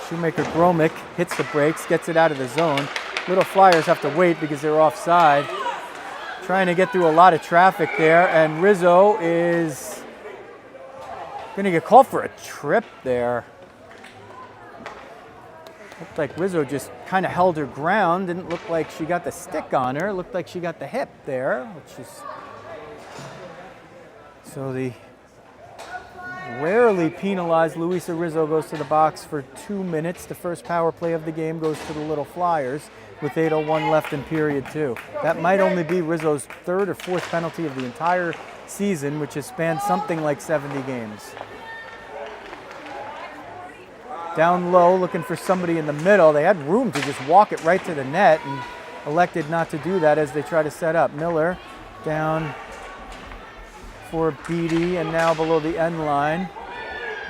Shoemaker Gromick hits the brakes, gets it out of the zone. Little Flyers have to wait because they're offside. Trying to get through a lot of traffic there, and Rizzo is going to get called for a trip there. Looked like Rizzo just kind of held her ground. Didn't look like she got the stick on her. Looked like she got the hip there, which is... So the rarely penalized Luisa Rizzo goes to the box for 2 minutes. The first power play of the game goes to the Little Flyers with 8:01 left in period 2. That might only be Rizzo's 3rd or 4th penalty of the entire season, which has spanned something like 70 games. Down low, looking for somebody in the middle. They had room to just walk it right to the net and elected not to do that as they try to set up. Miller down for Beatty, and now below the end line.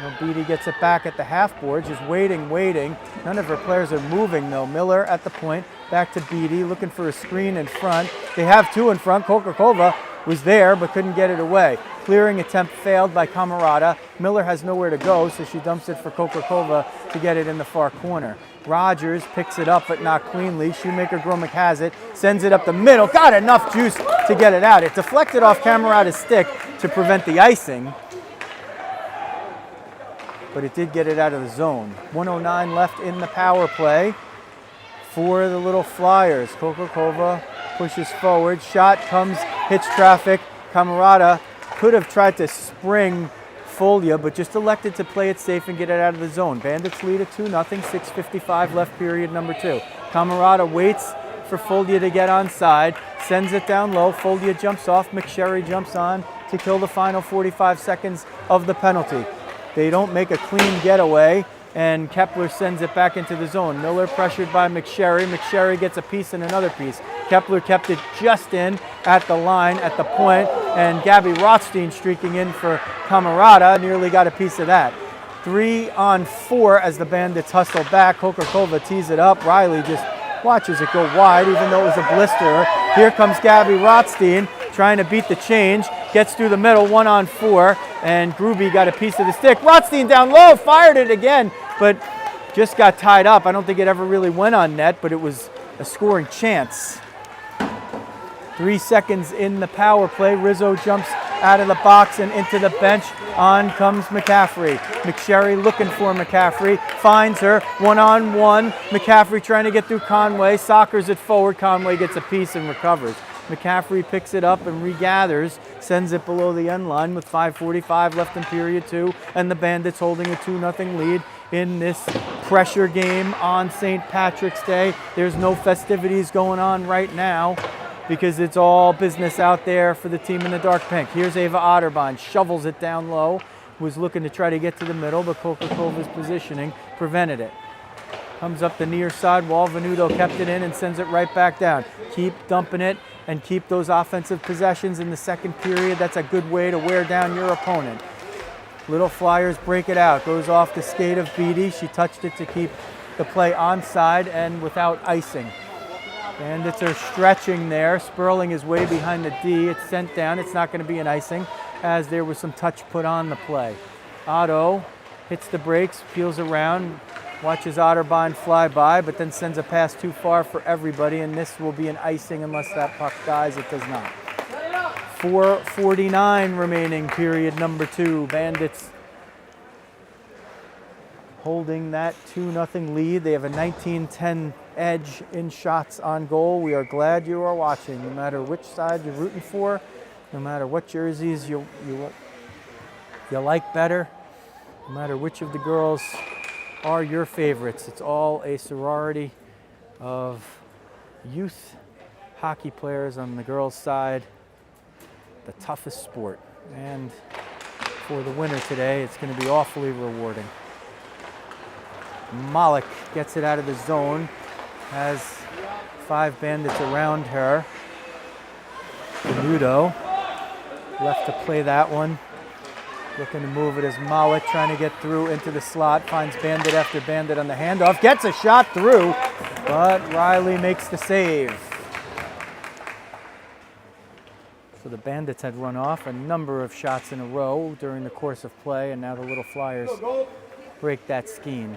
Well, Beatty gets it back at the half board, just waiting. None of her players are moving though. Miller at the point, back to Beatty, looking for a screen in front. They have 2 in front. Kokrakova was there but couldn't get it away. Clearing attempt failed by Camarada. Miller has nowhere to go, so she dumps it for Kokrakova to get it in the far corner. Rogers picks it up but not cleanly. Shoemaker Gromick has it, sends it up the middle. Got enough juice to get it out. It deflected off Camarada's stick to prevent the icing, but it did get it out of the zone. 1:09 left in the power play for the Little Flyers. Kokrakova pushes forward. Shot comes, hits traffic. Camarada could have tried to spring Folia, but just elected to play it safe and get it out of the zone. Bandits lead at 2-0, 6:55 left, period number 2. Camarada waits for Folia to get on side, sends it down low. Folia jumps off. McSherry jumps on to kill the final 45 seconds of the penalty. They don't make a clean getaway, and Kepler sends it back into the zone. Miller pressured by McSherry. McSherry gets a piece and another piece. Kepler kept it just in at the line, at the point, and Gabby Rothstein streaking in for Camarada nearly got a piece of that. 3-on-4 as the Bandits hustle back. Kokrakova tees it up. Riley just watches it go wide, even though it was a blister. Here comes Gabby Rothstein trying to beat the change. Gets through the middle, 1-on-4, and Gruby got a piece of the stick. Rothstein down low, fired it again, but just got tied up. I don't think it ever really went on net, but it was a scoring chance. 3 seconds in the power play. Rizzo jumps out of the box and into the bench. On comes McCaffrey. McSherry looking for McCaffrey. Finds her. One-on-one. McCaffrey trying to get through Conway. Sockers it forward. Conway gets a piece and recovers. McCaffrey picks it up and regathers. Sends it below the end line with 5:45 left in period 2. And the Bandits holding a 2-0 lead in this pressure game on St. Patrick's Day. There's no festivities going on right now, because it's all business out there for the team in the dark pink. Here's Ava Otterbein, shovels it down low, was looking to try to get to the middle, but Coca-Cola's positioning prevented it. Comes up the near side wall, Venuto kept it in and sends it right back down. Keep dumping it and keep those offensive possessions in the second period. That's a good way to wear down your opponent. Little Flyers break it out, goes off the skate of Beatty. She touched it to keep the play onside and without icing. Bandits are stretching there. Sperling is way behind the D. It's sent down. It's not going to be an icing, as there was some touch put on the play. Otto hits the brakes, peels around, watches Otterbein fly by, but then sends a pass too far for everybody, and this will be an icing unless that puck dies. It does not. 4:49 remaining, period number 2. Bandits holding that 2-0 lead. They have a 19-10 edge in shots on goal. We are glad you are watching, no matter which side you're rooting for, no matter what jerseys you like better, no matter which of the girls are your favorites. It's all a sorority of youth hockey players on the girls' side, the toughest sport. And for the winner today, it's going to be awfully rewarding. Malik gets it out of the zone, has 5 Bandits around her. Venuto left to play that one. Looking to move it as Malik trying to get through into the slot. Finds Bandit after Bandit on the handoff. Gets a shot through, but Riley makes the save. So the Bandits had run off a number of shots in a row during the course of play, and now the Little Flyers break that scheme.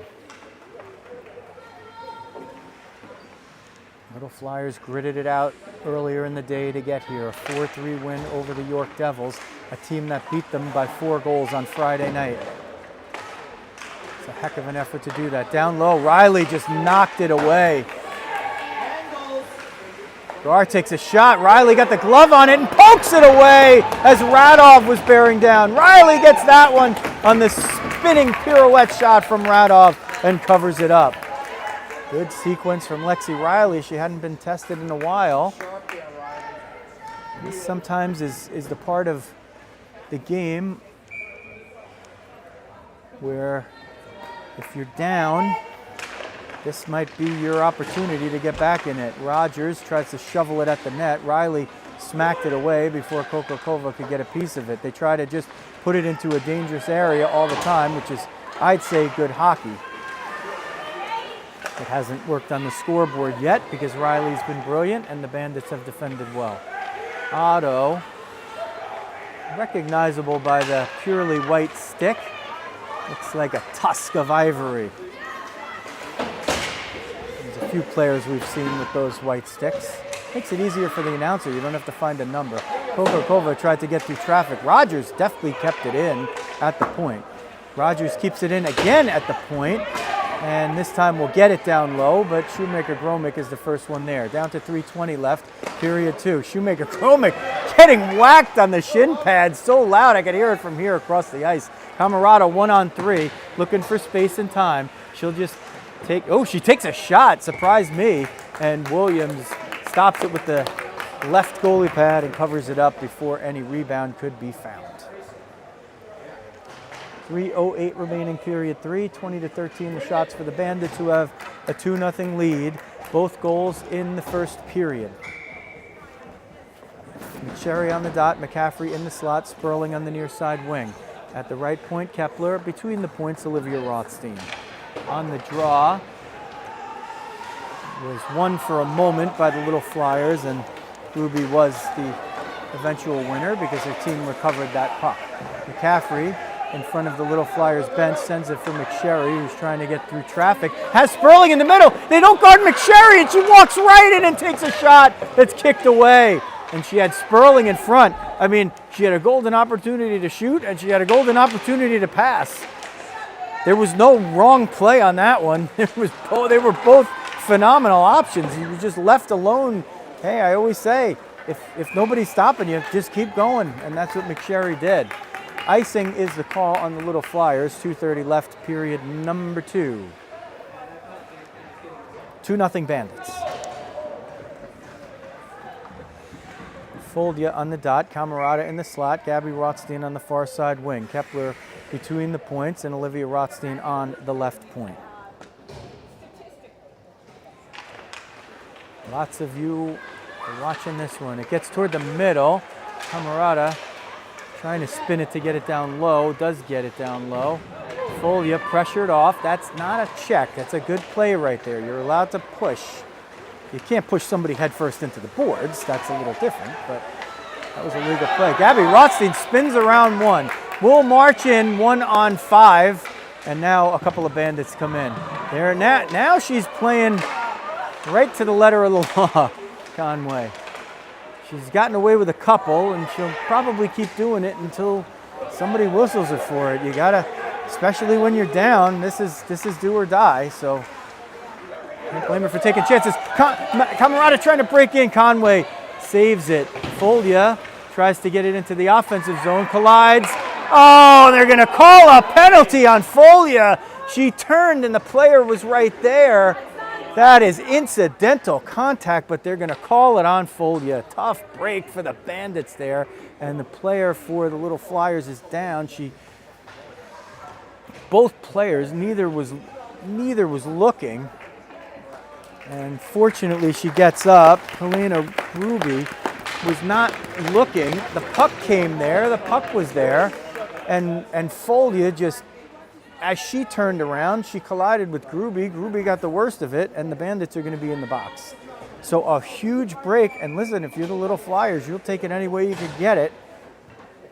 Little Flyers gritted it out earlier in the day to get here. A 4-3 win over the York Devils, a team that beat them by 4 goals on Friday night. It's a heck of an effort to do that. Down low, Riley just knocked it away. Gar takes a shot. Riley got the glove on it and pokes it away as Radov was bearing down. Riley gets that one on the spinning pirouette shot from Radov and covers it up. Good sequence from Lexi Riley. She hadn't been tested in a while. This sometimes is the part of the game where if you're down, this might be your opportunity to get back in it. Rogers tries to shovel it at the net. Riley smacked it away before Coca-Cola could get a piece of it. They try to just put it into a dangerous area all the time, which is, I'd say, good hockey. It hasn't worked on the scoreboard yet because Riley's been brilliant and the Bandits have defended well. Otto, recognizable by the purely white stick. Looks like a tusk of ivory. There's a few players we've seen with those white sticks. Makes it easier for the announcer. You don't have to find a number. Coca-Cola tried to get through traffic. Rogers definitely kept it in at the point. Rogers keeps it in again at the point. And this time we'll get it down low, but Shoemaker-Gromick is the first one there. Down to 3:20 left, period 2. Shoemaker-Gromick getting whacked on the shin pads so loud I could hear it from here across the ice. Camarado 1-on-3, looking for space and time. She'll just take, oh, she takes a shot, surprised me. And Williams stops it with the left goalie pad and covers it up before any rebound could be found. 3:08 remaining period 3, 20-13 the shots for the Bandits, who have a 2-0 lead. Both goals in the first period. Cherry on the dot, McCaffrey in the slot, Sperling on the near side wing. At the right point, Kepler. Between the points, Olivia Rothstein. On the draw was won for a moment by the Little Flyers, and Ruby was the eventual winner because her team recovered that puck. McCaffrey in front of the Little Flyers bench, sends it for McSherry, who's trying to get through traffic. Has Sperling in the middle. They don't guard McSherry, and she walks right in and takes a shot that's kicked away. and she had Sperling in front. I mean, she had a golden opportunity to shoot, and she had a golden opportunity to pass. There was no wrong play on that one. They were both phenomenal options. You were just left alone. Hey, I always say, if nobody's stopping you, just keep going, and that's what McSherry did. Icing is the call on the Little Flyers. 2:30 left, period number 2. 2-0 Bandits. Foldia on the dot, Camerata in the slot, Gabby Rothstein on the far side wing. Kepler between the points and Olivia Rothstein on the left point. Lots of you are watching this one. It gets toward the middle. Camerata trying to spin it to get it down low, does get it down low. Foldia pressured off. That's not a check. That's a good play right there. You're allowed to push. You can't push somebody headfirst into the boards. That's a little different, but that was a legal play. Gabby Rothstein spins around one. We'll march in 1-on-5, and now a couple of Bandits come in. There now she's playing right to the letter of the law, Conway. She's gotten away with a couple, and she'll probably keep doing it until somebody whistles it for it. You gotta, especially when you're down, this is do or die, so can't blame her for taking chances. Camerata trying to break in. Conway saves it. Foldia tries to get it into the offensive zone. Collides. Oh, they're going to call a penalty on Foldia. She turned and the player was right there. That is incidental contact, but they're going to call it on Foldia. Tough break for the Bandits there. And the player for the Little Flyers is down. Both players, neither was looking. And fortunately, she gets up. Helena Ruby was not looking. The puck came there. The puck was there. And Foldia just, as she turned around, she collided with Gruby. Gruby got the worst of it, and the Bandits are going to be in the box. So a huge break. And listen, if you're the Little Flyers, you'll take it any way you can get it.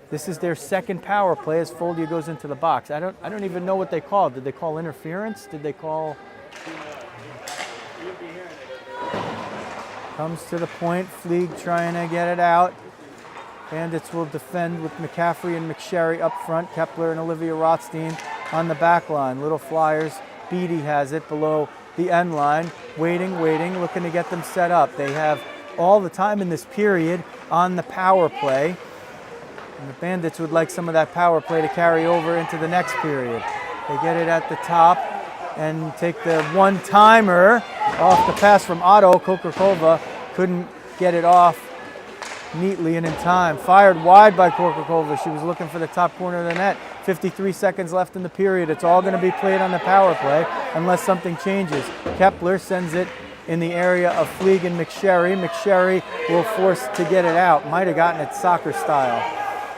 This is their second power play as Foldia goes into the box. I don't even know what they called. Did they call interference? Did they call... Comes to the point, Fleeg trying to get it out. Bandits will defend with McCaffrey and McSherry up front, Kepler and Olivia Rothstein on the back line. Little Flyers, Beatty has it below the end line, waiting, looking to get them set up. They have all the time in this period on the power play. And the Bandits would like some of that power play to carry over into the next period. They get it at the top and take the one-timer off the pass from Otto. Kokorkova couldn't get it off neatly and in time. Fired wide by Kokorkova. She was looking for the top corner of the net. 53 seconds left in the period. It's all going to be played on the power play unless something changes. Kepler sends it in the area of Fleeg and McSherry. McSherry will force to get it out. Might have gotten it soccer style.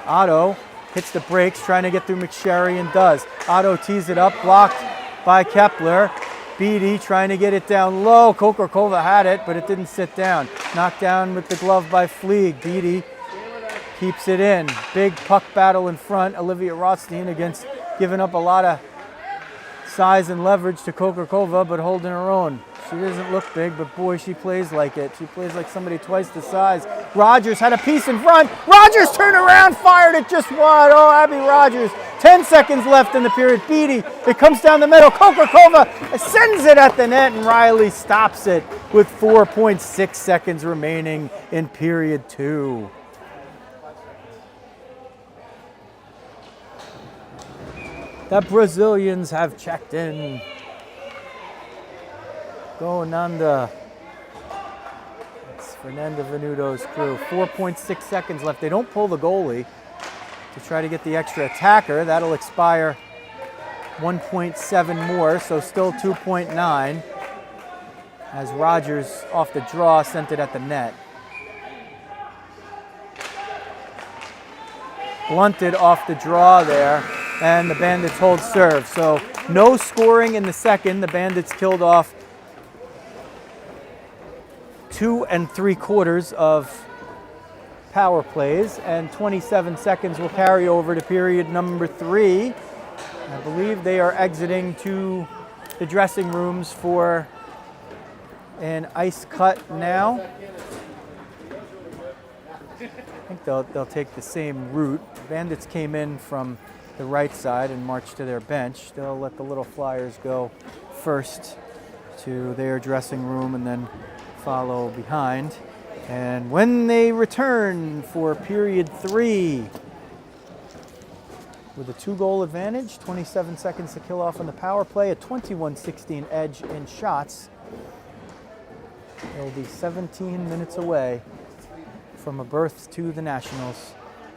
Otto hits the brakes, trying to get through McSherry, and does. Otto tees it up, blocked by Kepler. Beatty trying to get it down low. Kokorkova had it, but it didn't sit down. Knocked down with the glove by Fleeg. Beatty keeps it in. Big puck battle in front. Olivia Rothstein against giving up a lot of size and leverage to Kokorkova, but holding her own. She doesn't look big, but boy, she plays like it. She plays like somebody twice the size. Rogers had a piece in front. Rogers turned around, fired it just wide. Oh, Abby Rogers. 10 seconds left in the period. Beatty, it comes down the middle. Kokorkova sends it at the net, and Riley stops it with 4.6 seconds remaining in period 2. The Brazilians have checked in. Go Nanda. It's Fernanda Venuto's crew. 4.6 seconds left. They don't pull the goalie to try to get the extra attacker. That'll expire 1.7 more, so still 2.9. As Rogers, off the draw, sent it at the net. Blunted off the draw there, and the Bandits hold serve. So no scoring in the second. The Bandits killed off 2 3/4 of power plays, and 27 seconds will carry over to period number 3. I believe they are exiting to the dressing rooms for an ice cut now. I think they'll take the same route. Bandits came in from the right side and marched to their bench. They'll let the little Flyers go first to their dressing room and then follow behind. And when they return for period 3, with a 2-goal advantage, 27 seconds to kill off on the power play, a 21-16 edge in shots, they'll be 17 minutes away from a berth to the Nationals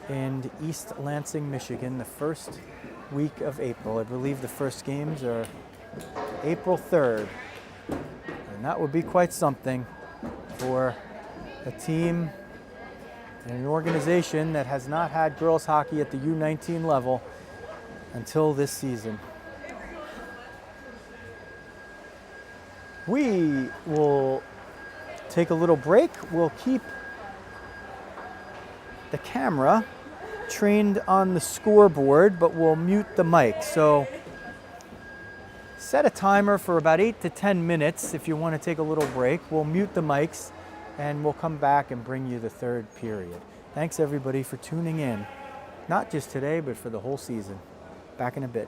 in East Lansing, Michigan, the first week of April. I believe the first games are April 3rd. And that would be quite something for a team and an organization that has not had girls hockey at the U19 level until this season. We will take a little break. We'll keep the camera trained on the scoreboard, but we'll mute the mic. So set a timer for about 8 to 10 minutes if you want to take a little break. We'll mute the mics and we'll come back and bring you the third period. Thanks everybody for tuning in, not just today, but for the whole season. Back in a bit.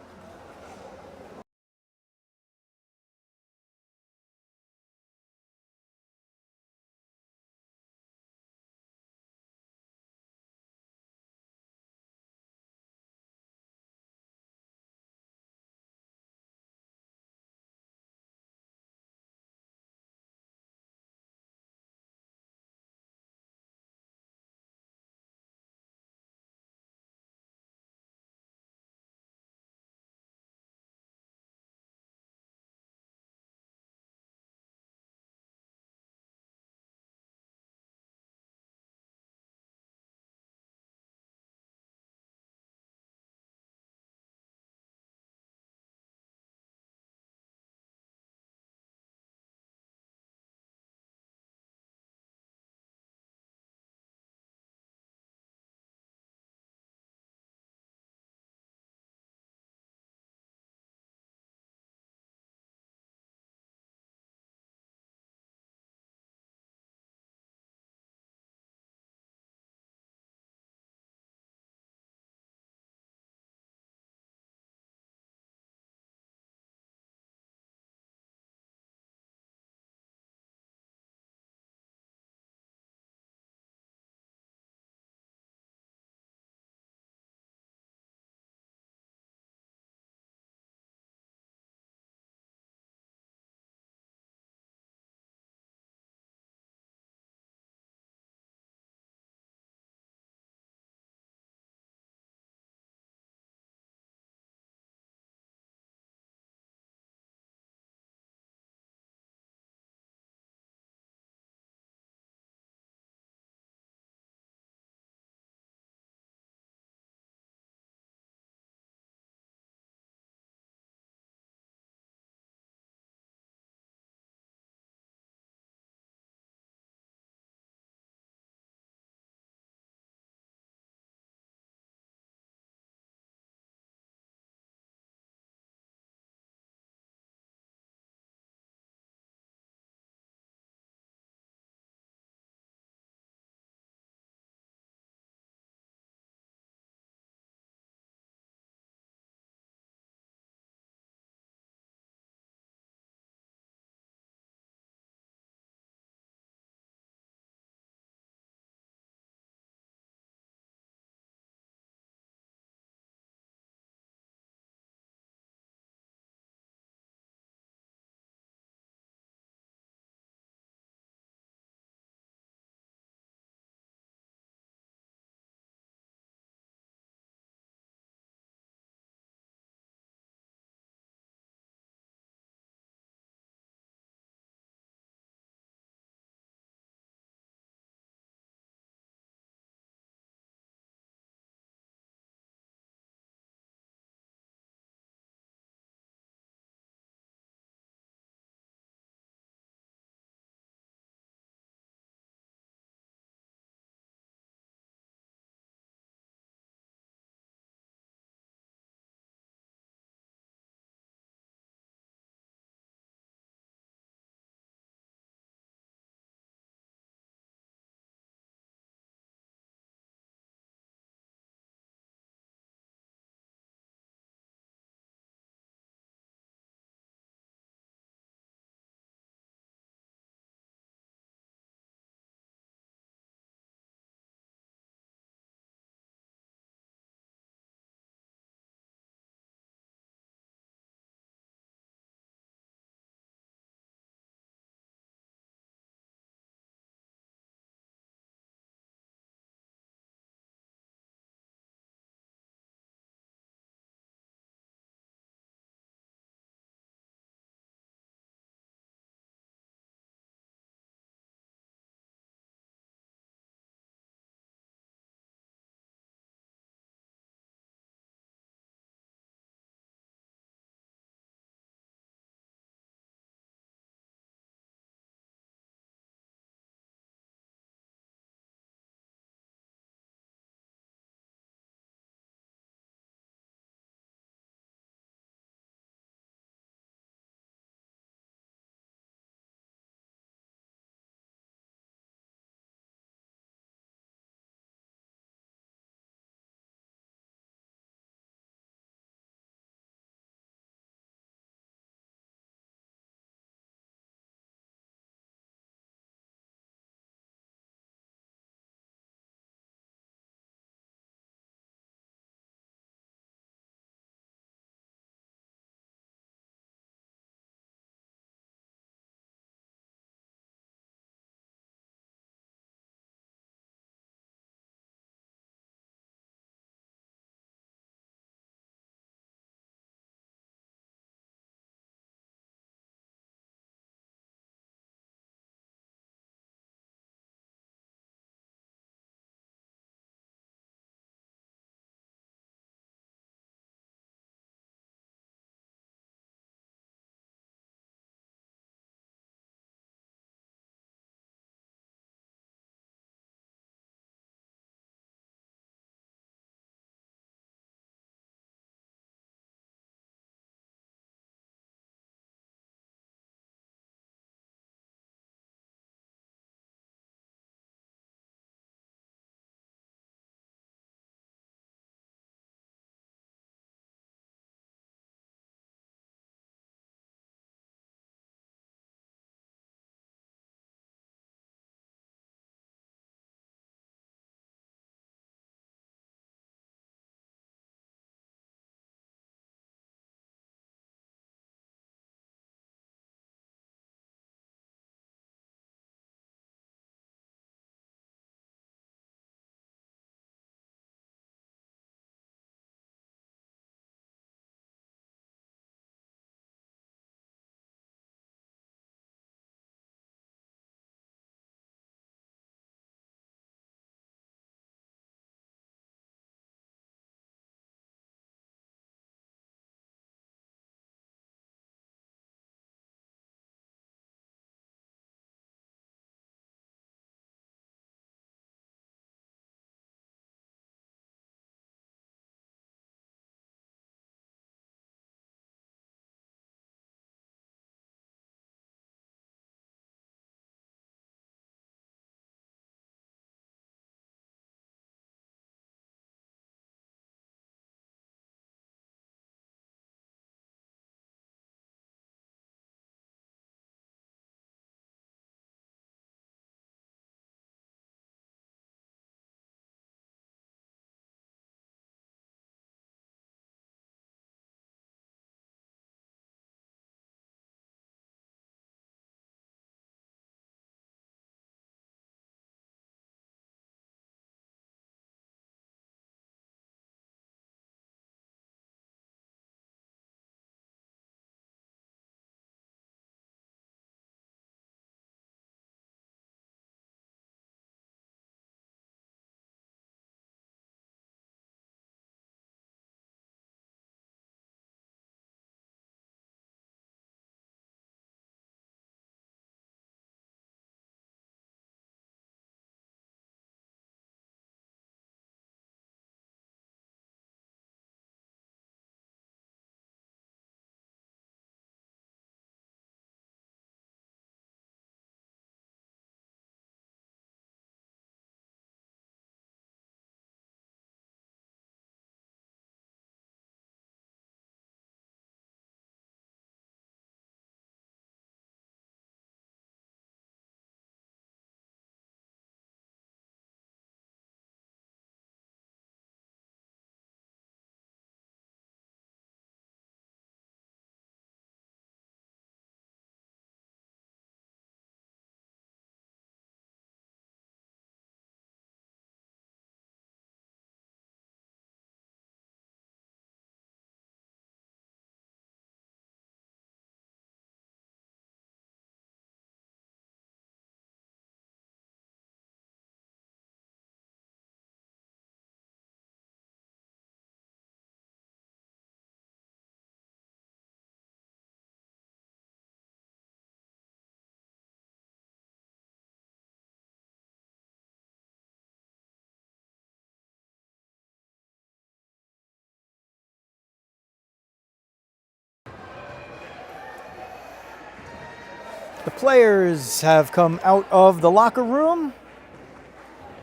The players have come out of the locker room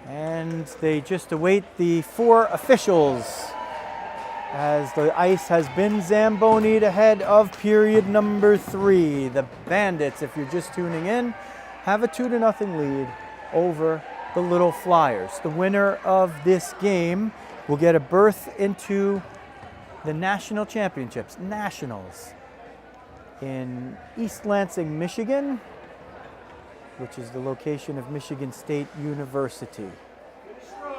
and they just await the 4 officials as the ice has been zambonied ahead of period number 3. The Bandits, if you're just tuning in, have a 2-0 lead over the Little Flyers. The winner of this game will get a berth into the national championships, nationals, in East Lansing, Michigan, which is the location of Michigan State University.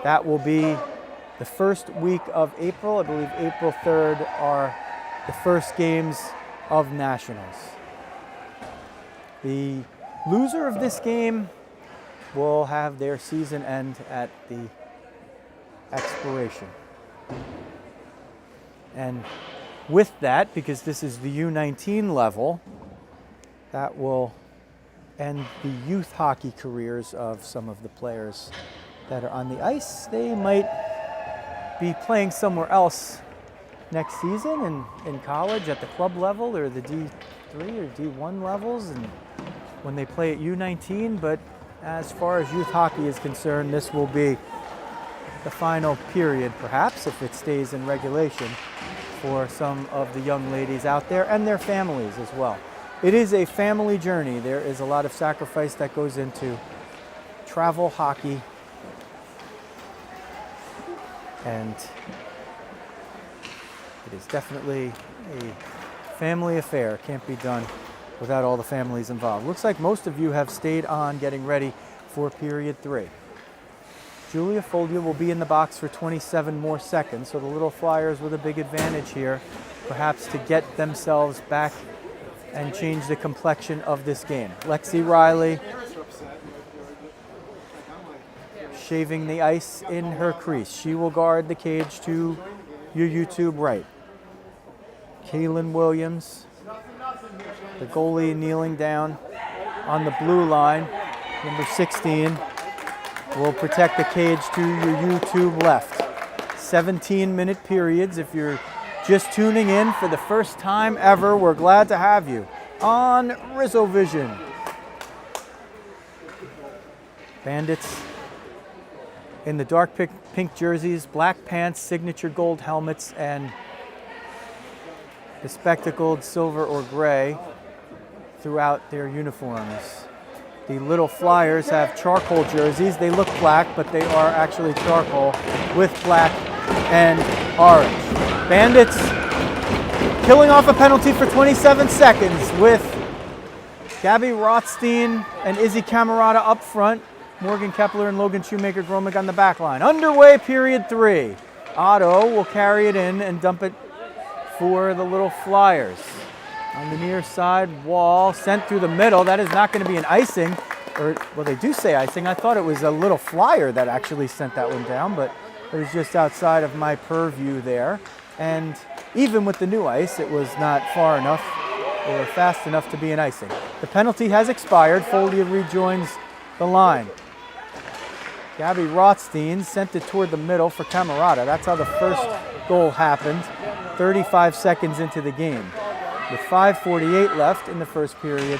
That will be the first week of April. I believe April 3rd are the first games of nationals. The loser of this game will have their season end at the expiration. And with that, because this is the U19 level, that will end the youth hockey careers of some of the players that are on the ice. They might be playing somewhere else next season in college at the club level or the D3 or D1 levels, and when they play at U19. But as far as youth hockey is concerned, this will be the final period, perhaps, if it stays in regulation, for some of the young ladies out there and their families as well. It is a family journey. There is a lot of sacrifice that goes into travel hockey, and it is definitely a family affair. Can't be done without all the families involved. Looks like most of you have stayed on getting ready for period 3. Julia Folia will be in the box for 27 more seconds, so the Little Flyers with a big advantage here, perhaps to get themselves back and change the complexion of this game. Lexi Riley shaving the ice in her crease. She will guard the cage to your YouTube right. Kaylin Williams, the goalie, kneeling down on the blue line. Number 16 will protect the cage to your YouTube left. 17-minute periods. If you're just tuning in for the first time ever, we're glad to have you on Rizzo Vision. Bandits in the dark pink jerseys, black pants, signature gold helmets, and the spectacled silver or gray throughout their uniforms. The Little Flyers have charcoal jerseys. They look black, but they are actually charcoal with black and orange. Bandits killing off a penalty for 27 seconds with Gabby Rothstein and Izzy Camerata up front. Morgan Kepler and Logan Shoemaker-Gromick on the back line. Underway, period 3. Otto will carry it in and dump it for the Little Flyers. On the near side wall, sent through the middle. That is not going to be an icing. Or, well, they do say icing. I thought it was a Little Flyer that actually sent that one down, but it was just outside of my purview there. And even with the new ice, it was not far enough or fast enough to be an icing. The penalty has expired. Folia rejoins the line. Gabby Rothstein sent it toward the middle for Camerata. That's how the first goal happened, 35 seconds into the game. With 5:48 left in the first period,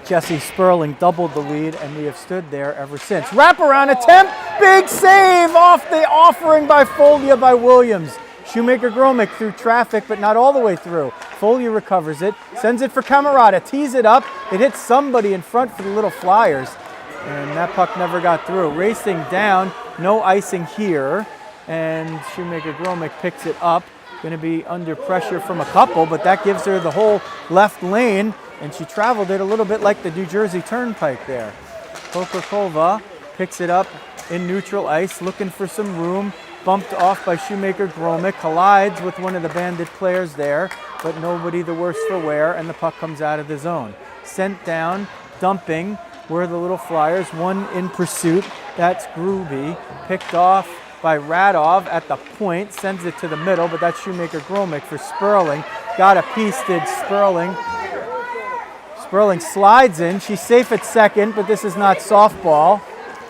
Jesse Sperling doubled the lead, and we have stood there ever since. Wraparound attempt, big save off the offering by Folia by Williams. Shoemaker-Gromick through traffic, but not all the way through. Folia recovers it, sends it for Camerata, tees it up. It hits somebody in front for the Little Flyers, and that puck never got through. Racing down, no icing here, and Shoemaker-Gromick picks it up. Going to be under pressure from a couple, but that gives her the whole left lane, and she traveled it a little bit like the New Jersey Turnpike there. Kokorkova picks it up in neutral ice, looking for some room, bumped off by Shoemaker-Gromick, collides with one of the Bandit players there, but nobody the worse for wear, and the puck comes out of the zone. Sent down, dumping, were the Little Flyers, one in pursuit. That's Gruby, picked off by Radov at the point, sends it to the middle, but that's Shoemaker-Gromick for Sperling. Got a piece, did Sperling. Sperling slides in. She's safe at second, but this is not softball.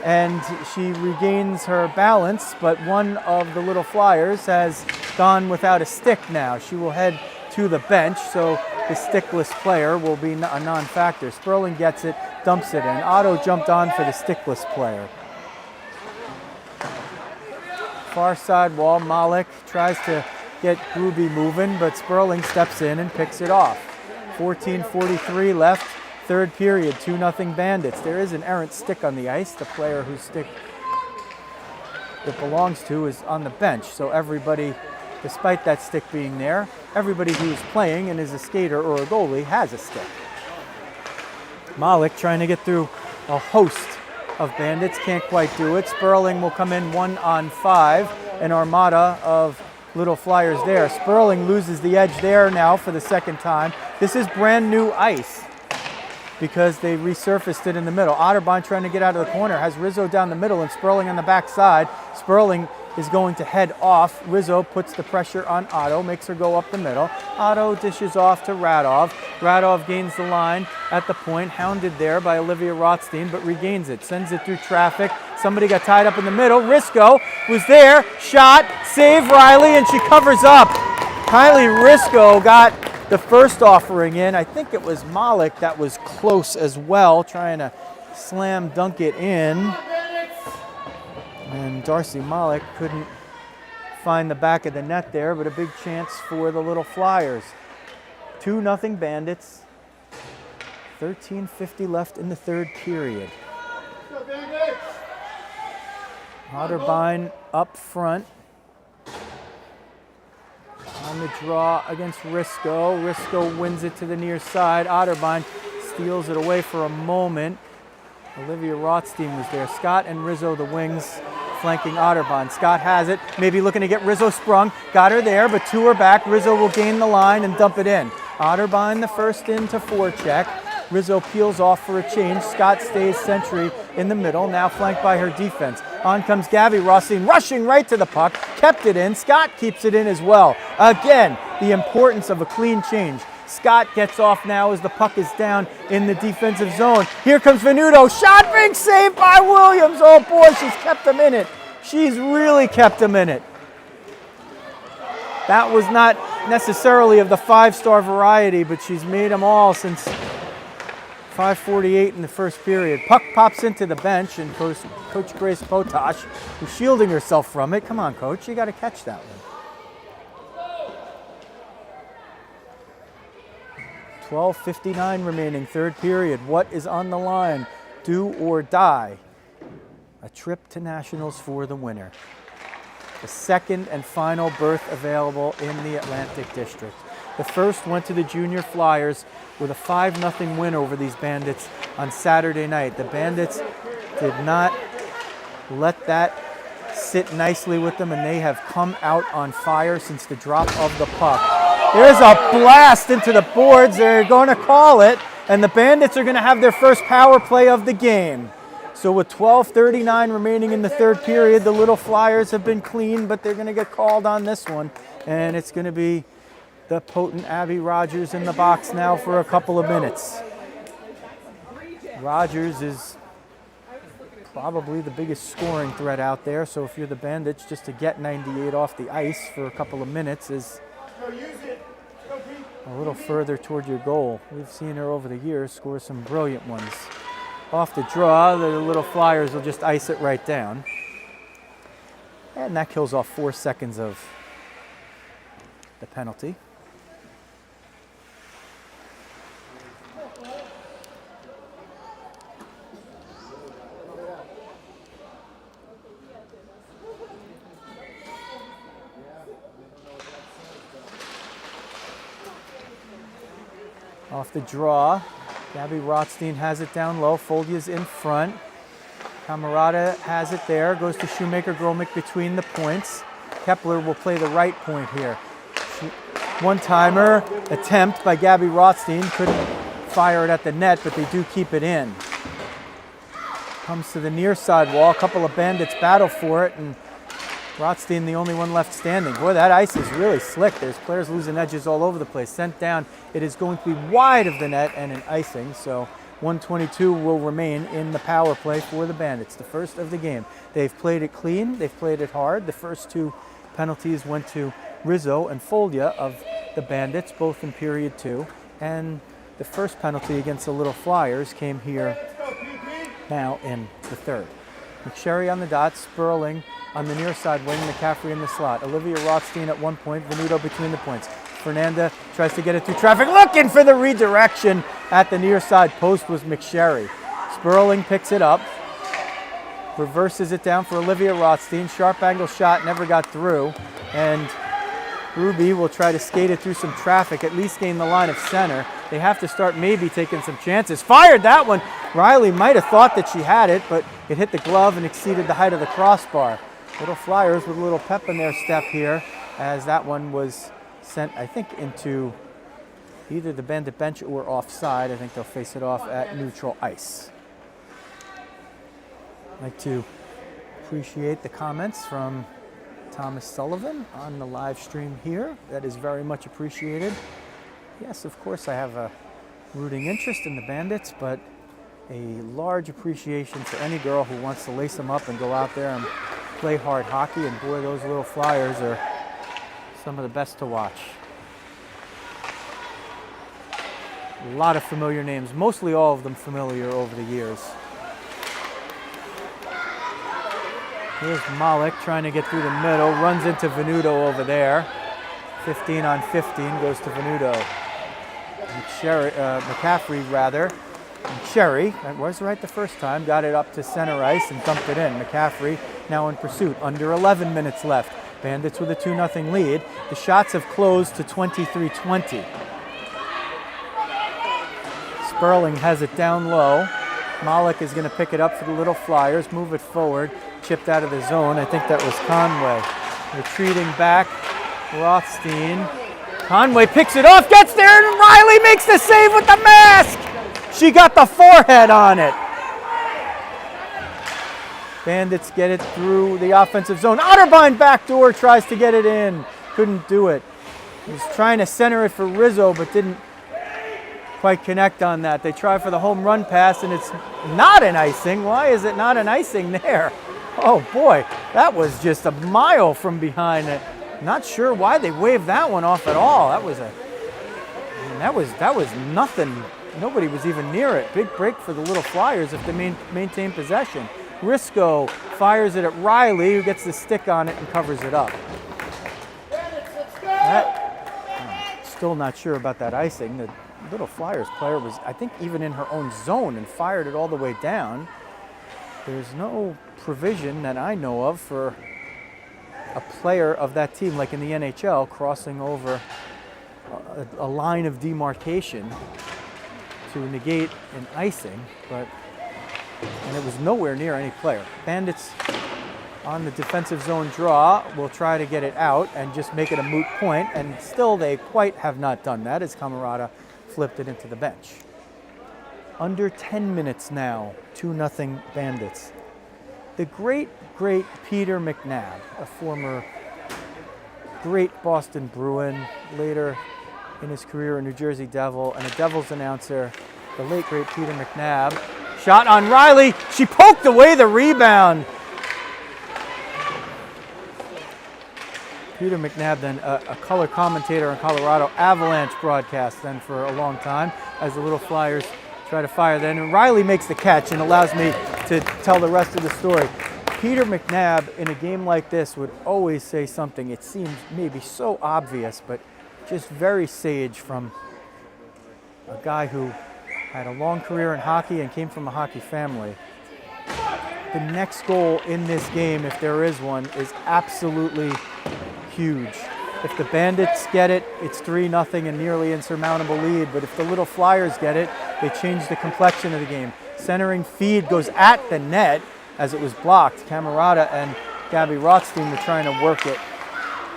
And she regains her balance, but one of the Little Flyers has gone without a stick now. She will head to the bench, so the stickless player will be a non-factor. Sperling gets it, dumps it in. Otto jumped on for the stickless player. Far side wall, Malik tries to get Gruby moving, but Sperling steps in and picks it off. 14:43 left, third period, 2-0 Bandits. There is an errant stick on the ice. The player whose stick it belongs to is on the bench, so everybody, despite that stick being there, everybody who's playing and is a skater or a goalie has a stick. Malik trying to get through a host of Bandits, can't quite do it. Sperling will come in 1-on-5, an armada of little Flyers there. Sperling loses the edge there now for the second time. This is brand new ice because they resurfaced it in the middle. Otterbein trying to get out of the corner, has Rizzo down the middle and Sperling on the backside. Sperling is going to head off. Rizzo puts the pressure on Otto, makes her go up the middle. Otto dishes off to Radov. Radov gains the line at the point, hounded there by Olivia Rothstein, but regains it, sends it through traffic. Somebody got tied up in the middle. Risco was there, shot, save Riley, and she covers up. Kylie Risco got the first offering in. I think it was Malik that was close as well, trying to slam dunk it in. And Darcy Malik couldn't find the back of the net there, but a big chance for the little Flyers. 2-0 Bandits. 13:50 left in the third period. Otterbein up front. On the draw against Risco. Risco wins it to the near side. Otterbein steals it away for a moment. Olivia Rothstein was there. Scott and Rizzo, the wings, flanking Otterbein. Scott has it, maybe looking to get Rizzo sprung. Got her there, but two are back. Rizzo will gain the line and dump it in. Otterbein the first in to forecheck. Rizzo peels off for a change. Scott stays sentry in the middle, now flanked by her defense. On comes Gabby Rothstein, rushing right to the puck. Kept it in. Scott keeps it in as well. Again, the importance of a clean change. Scott gets off now as the puck is down in the defensive zone. Here comes Venuto. Shot being saved by Williams. Oh boy, she's kept him in it. She's really kept him in it. That was not necessarily of the five-star variety, but she's made them all since 5:48 in the first period. Puck pops into the bench, and Coach Grace Potash, who's shielding herself from it. Come on, Coach, you got to catch that one. 12:59 remaining, third period. What is on the line? Do or die. A trip to nationals for the winner. The second and final berth available in the Atlantic District. The first went to the Junior Flyers with a 5-0 win over these Bandits on Saturday night. The Bandits did not let that sit nicely with them, and they have come out on fire since the drop of the puck. There's a blast into the boards. They're going to call it, and the Bandits are going to have their first power play of the game. So with 12:39 remaining in the third period, the little Flyers have been clean, but they're going to get called on this one, and it's going to be the potent Abby Rogers in the box now for a couple of minutes. Rogers is probably the biggest scoring threat out there, so if you're the Bandits, just to get 98 off the ice for a couple of minutes is a little further toward your goal. We've seen her over the years score some brilliant ones. Off the draw, the little Flyers will just ice it right down. And that kills off 4 seconds of the penalty. Off the draw, Gabby Rothstein has it down low. Foldia's in front. Camarada has it there. Goes to Shoemaker-Gromick between the points. Kepler will play the right point here. One-timer attempt by Gabby Rothstein. Couldn't fire it at the net, but they do keep it in. Comes to the near side wall. A couple of Bandits battle for it, and Rothstein the only one left standing. Boy, that ice is really slick. There's players losing edges all over the place. Sent down. It is going to be wide of the net and an icing, so 1:22 will remain in the power play for the Bandits, the first of the game. They've played it clean. They've played it hard. The first two penalties went to Rizzo and Foldia of the Bandits, both in period 2. And the first penalty against the Little Flyers came here now in the third. McSherry on the dot, Sperling on the near side wing, McCaffrey in the slot. Olivia Rothstein at one point, Venuto between the points. Fernanda tries to get it through traffic, looking for the redirection at the near side post was McSherry. Sperling picks it up, reverses it down for Olivia Rothstein. Sharp angle shot, never got through. And Ruby will try to skate it through some traffic, at least gain the line of center. They have to start maybe taking some chances. Fired that one. Riley might have thought that she had it, but it hit the glove and exceeded the height of the crossbar. Little Flyers with a little pep in their step here, as that one was sent, I think, into either the Bandit bench or offside. I think they'll face it off at neutral ice. I'd like to appreciate the comments from Thomas Sullivan on the live stream here. That is very much appreciated. Yes, of course, I have a rooting interest in the Bandits, but a large appreciation for any girl who wants to lace them up and go out there and play hard hockey. And boy, those Little Flyers are some of the best to watch. A lot of familiar names, mostly all of them familiar over the years. Here's Malik trying to get through the middle, runs into Venuto over there. 15 on 15 goes to Venuto. McCaffrey rather. McSherry, that was right the first time, got it up to center ice and dumped it in. McCaffrey now in pursuit, under 11 minutes left. Bandits with a 2-0 lead. The shots have closed to 23-20. Sperling has it down low. Malik is going to pick it up for the Little Flyers, move it forward, chipped out of the zone. I think that was Conway. Retreating back, Rothstein. Conway picks it off, gets there, and Riley makes the save with the mask! She got the forehead on it. Bandits get it through the offensive zone. Otterbein backdoor tries to get it in. Couldn't do it. He was trying to center it for Rizzo, but didn't quite connect on that. They try for the home run pass, and it's not an icing. Why is it not an icing there? Oh boy, that was just a mile from behind it. Not sure why they waved that one off at all. That was that was nothing. Nobody was even near it. Big break for the Little Flyers if they maintain possession. Risco fires it at Riley, who gets the stick on it and covers it up. Still not sure about that icing. The Little Flyers player was, I think, even in her own zone and fired it all the way down. There's no provision that I know of for a player of that team, like in the NHL, crossing over a line of demarcation to negate an icing, and it was nowhere near any player. Bandits on the defensive zone draw will try to get it out and just make it a moot point, and still they quite have not done that as Camarada flipped it into the bench. Under 10 minutes now, 2-0 Bandits. The great Peter McNabb, a former great Boston Bruin, later in his career a New Jersey Devil and a Devils announcer, the late great Peter McNabb. Shot on Riley, she poked away the rebound. Peter McNabb, then a color commentator on Colorado Avalanche broadcast then for a long time as the Little Flyers try to fire then. And Riley makes the catch and allows me to tell the rest of the story. Peter McNabb in a game like this would always say something. It seems maybe so obvious, but just very sage from a guy who had a long career in hockey and came from a hockey family. The next goal in this game, if there is one, is absolutely huge. If the Bandits get it, it's 3-0, a nearly insurmountable lead. But if the Little Flyers get it, they change the complexion of the game. Centering feed goes at the net as it was blocked. Camarada and Gabby Rothstein were trying to work it.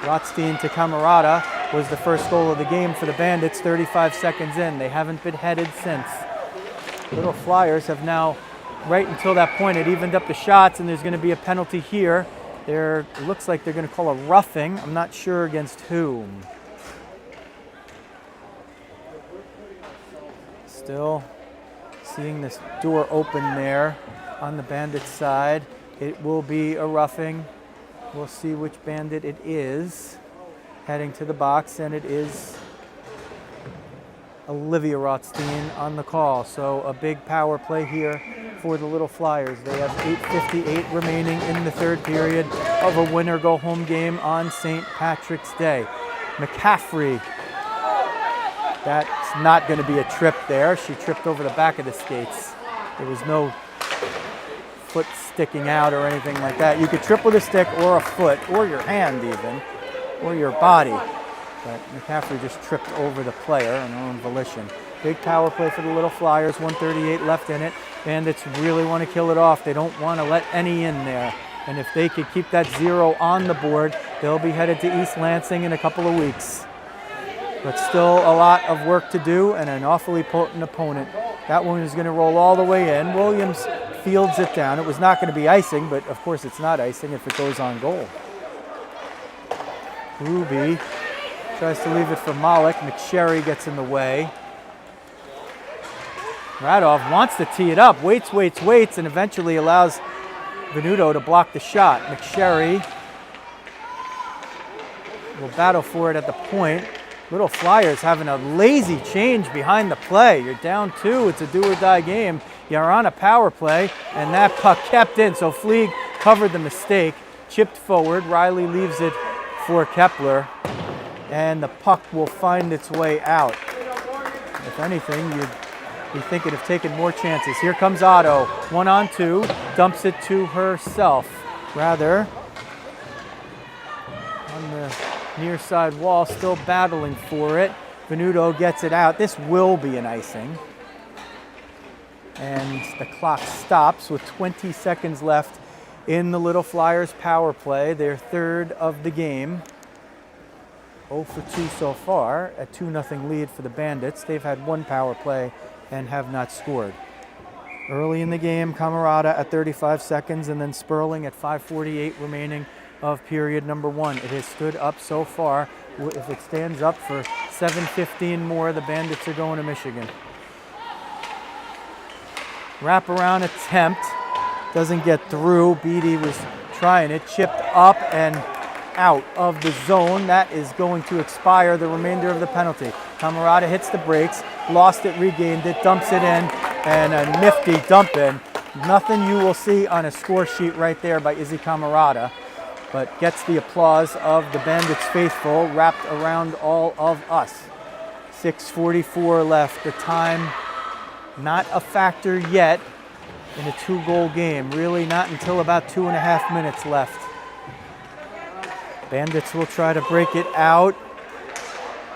Rothstein to Camarada was the first goal of the game for the Bandits 35 seconds in. They haven't been headed since. Little Flyers have now, right until that point, it evened up the shots, and there's going to be a penalty here. It looks like they're going to call a roughing. I'm not sure against whom. Still seeing this door open there on the Bandit side. It will be a roughing. We'll see which Bandit it is heading to the box, and it is Olivia Rothstein on the call. So a big power play here for the Little Flyers. They have 8:58 remaining in the third period of a winner-go-home game on St. Patrick's Day. McCaffrey, that's not going to be a trip there. She tripped over the back of the skates. There was no foot sticking out or anything like that. You could trip with a stick or a foot or your hand even, or your body. But McCaffrey just tripped over the player on her own volition. Big power play for the Little Flyers, 1:38 left in it. Bandits really want to kill it off. They don't want to let any in there. And if they could keep that 0 on the board, they'll be headed to East Lansing in a couple of weeks. But still a lot of work to do and an awfully potent opponent. That one is going to roll all the way in. Williams fields it down. It was not going to be icing, but of course it's not icing if it goes on goal. Ruby tries to leave it for Malik. McSherry gets in the way. Radov wants to tee it up, waits, and eventually allows Venuto to block the shot. McSherry will battle for it at the point. Little Flyers having a lazy change behind the play. You're down 2, it's a do-or-die game. You're on a power play, and that puck kept in, so Fleeg covered the mistake, chipped forward. Riley leaves it for Kepler, and the puck will find its way out. If anything, you'd be thinking of taking more chances. Here comes Otto, 1-on-2, dumps it to herself. Rather, on the near side wall, still battling for it. Venuto gets it out. This will be an icing. And the clock stops with 20 seconds left in the Little Flyers power play, their third of the game. 0 for 2 so far, a 2-0 lead for the Bandits. They've had one power play and have not scored. Early in the game, Camarada at 35 seconds and then Sperling at 5:48 remaining of period number 1. It has stood up so far. If it stands up for 7:15 more, the Bandits are going to Michigan. Wraparound attempt, doesn't get through. Beatty was trying it, chipped up and out of the zone. That is going to expire the remainder of the penalty. Camarada hits the brakes, lost it, regained it, dumps it in, and a nifty dump in. Nothing you will see on a score sheet right there by Izzy Camarada, but gets the applause of the Bandits faithful wrapped around all of us. 6:44 left. The time not a factor yet in a 2-goal game. Really not until about 2.5 minutes left. Bandits will try to break it out.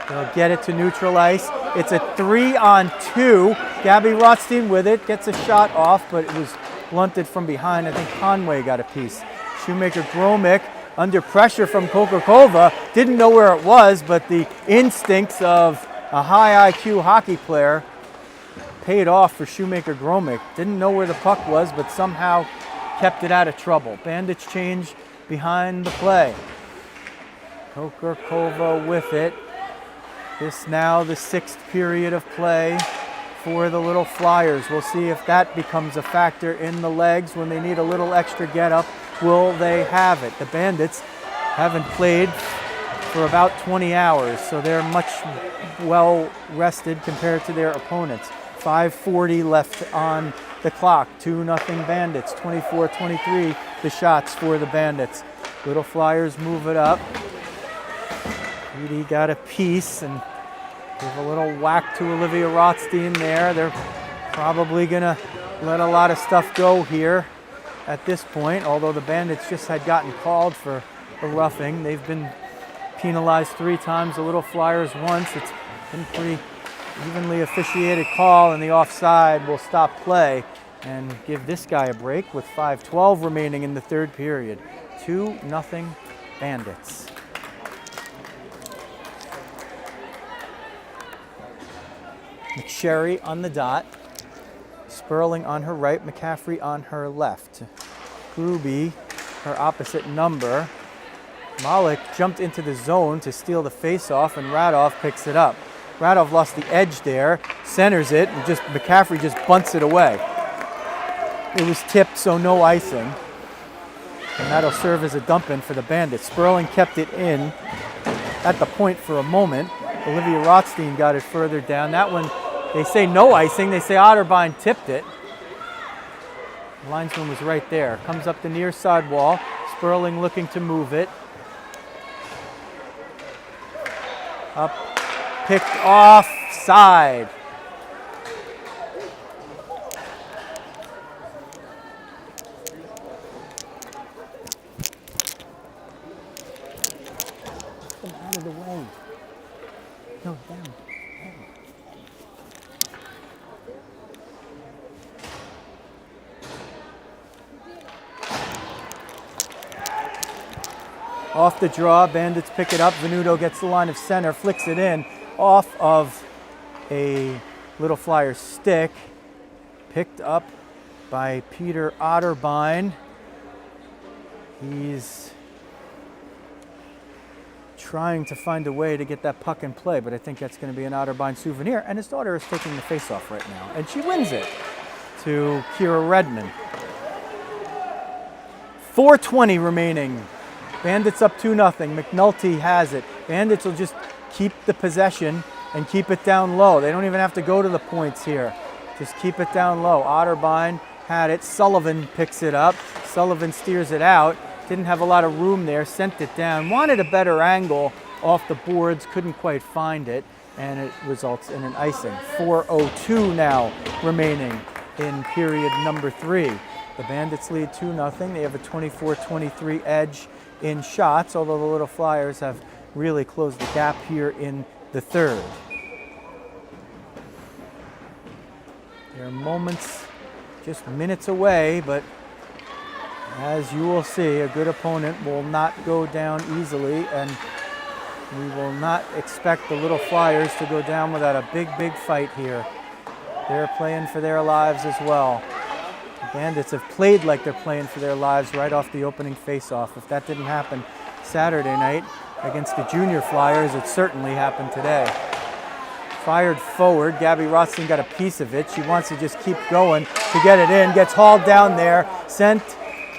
They'll get it to neutral ice. It's a 3-on-2. Gabby Rothstein with it, gets a shot off, but it was blunted from behind. I think Conway got a piece. Shoemaker Gromick under pressure from Kokakova. Didn't know where it was, but the instincts of a high IQ hockey player paid off for Shoemaker Gromick. Didn't know where the puck was, but somehow kept it out of trouble. Bandits change behind the play. Kokakova with it. This now the 6th period of play for the Little Flyers. We'll see if that becomes a factor in the legs when they need a little extra get up. Will they have it? The Bandits haven't played for about 20 hours, so they're much well rested compared to their opponents. 5:40 left on the clock. 2-0 Bandits. 24-23 the shots for the Bandits. Little Flyers move it up. Edie got a piece and give a little whack to Olivia Rothstein there. They're probably going to let a lot of stuff go here at this point, although the Bandits just had gotten called for a roughing. They've been penalized 3 times, the Little Flyers once. It's been pretty evenly officiated call, and the offside will stop play and give this guy a break with 5:12 remaining in the third period. 2-0 Bandits. McSherry on the dot. Sperling on her right, McCaffrey on her left. Gruby, her opposite number. Malik jumped into the zone to steal the face-off, and Radov picks it up. Radov lost the edge there, centers it, and McCaffrey just bunts it away. It was tipped, so no icing. And that'll serve as a dump-in for the Bandits. Sperling kept it in at the point for a moment. Olivia Rothstein got it further down. That one, they say no icing. They say Otterbein tipped it. The linesman was right there. Comes up the near side wall. Sperling looking to move it. Up, picked off, side. Get out of the way. No, down. Off the draw, Bandits pick it up. Venuto gets the line of center, flicks it in off of a Little Flyer stick. Picked up by Peter Otterbein. He's trying to find a way to get that puck in play, but I think that's going to be an Otterbein souvenir. And his daughter is taking the face-off right now, and she wins it to Kira Redmond. 4:20 remaining. Bandits up 2-0. McNulty has it. Bandits will just keep the possession and keep it down low. They don't even have to go to the points here. Just keep it down low. Otterbein had it. Sullivan picks it up. Sullivan steers it out. Didn't have a lot of room there. Sent it down. Wanted a better angle off the boards. Couldn't quite find it. And it results in an icing. 4:02 now remaining in period number 3. The Bandits lead 2-0. They have a 24-23 edge in shots, although the Little Flyers have really closed the gap here in the third. There are moments, just minutes away, but as you will see, a good opponent will not go down easily, and we will not expect the Little Flyers to go down without a big fight here. They're playing for their lives as well. The Bandits have played like they're playing for their lives right off the opening face-off. If that didn't happen Saturday night against the Junior Flyers, it certainly happened today. Fired forward. Gabby Rothstein got a piece of it. She wants to just keep going to get it in. Gets hauled down there, sent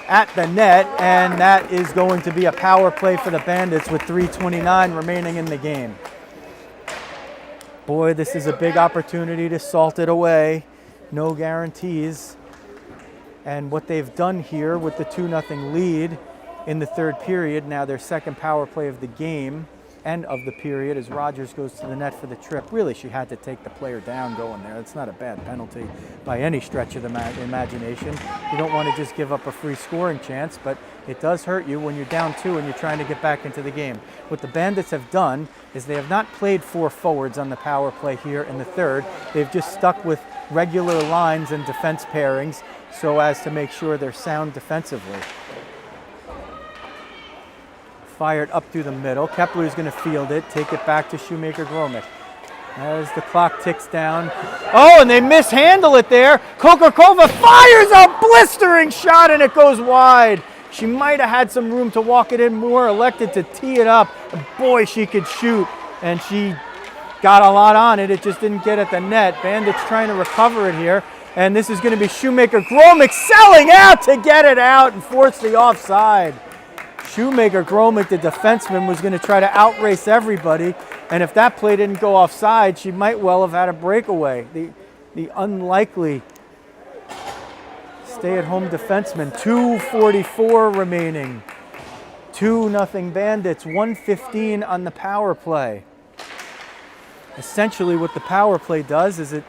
at the net, and that is going to be a power play for the Bandits with 3:29 remaining in the game. Boy, this is a big opportunity to salt it away. No guarantees. And what they've done here with the 2-0 lead in the third period, now their second power play of the game and of the period, as Rogers goes to the net for the trip. Really, she had to take the player down going there. It's not a bad penalty by any stretch of the imagination. You don't want to just give up a free scoring chance, but it does hurt you when you're down 2 and you're trying to get back into the game. What the Bandits have done is they have not played 4 forwards on the power play here in the third. They've just stuck with regular lines and defense pairings so as to make sure they're sound defensively. Fired up through the middle. Kepler's going to field it, take it back to Shoemaker Gromick. As the clock ticks down. Oh, and they mishandle it there. Kokakova fires a blistering shot and it goes wide. She might have had some room to walk it in more, elected to tee it up. And boy, she could shoot, and she got a lot on it. It just didn't get at the net. Bandits trying to recover it here. And this is going to be Shoemaker Gromick selling out to get it out and force the offside. Shoemaker Gromick, the defenseman, was going to try to outrace everybody. And if that play didn't go offside, she might well have had a breakaway. The unlikely stay-at-home defenseman. 2:44 remaining. 2-0 Bandits, 1:15 on the power play. Essentially what the power play does is it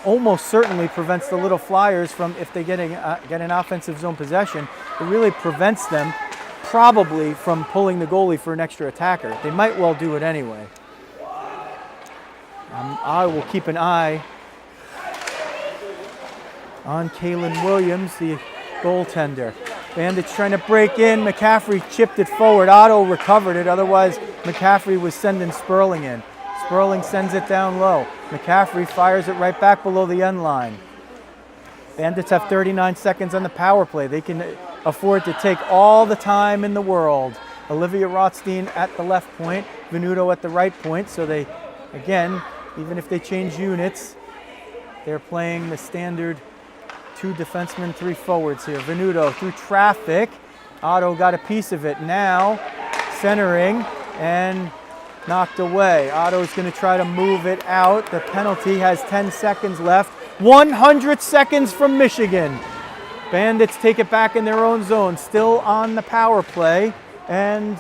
almost certainly prevents the Little Flyers from, if they get an offensive zone possession, it really prevents them probably from pulling the goalie for an extra attacker. They might well do it anyway. I will keep an eye on Kaylin Williams, the goaltender. Bandits trying to break in. McCaffrey chipped it forward. Otto recovered it. Otherwise, McCaffrey was sending Sperling in. Sperling sends it down low. McCaffrey fires it right back below the end line. Bandits have 39 seconds on the power play. They can afford to take all the time in the world. Olivia Rothstein at the left point, Venuto at the right point. So they, again, even if they change units, they're playing the standard 2 defensemen, 3 forwards here. Venuto through traffic. Otto got a piece of it. Now centering and knocked away. Otto's going to try to move it out. The penalty has 10 seconds left. 100 seconds from Michigan. Bandits take it back in their own zone, still on the power play. And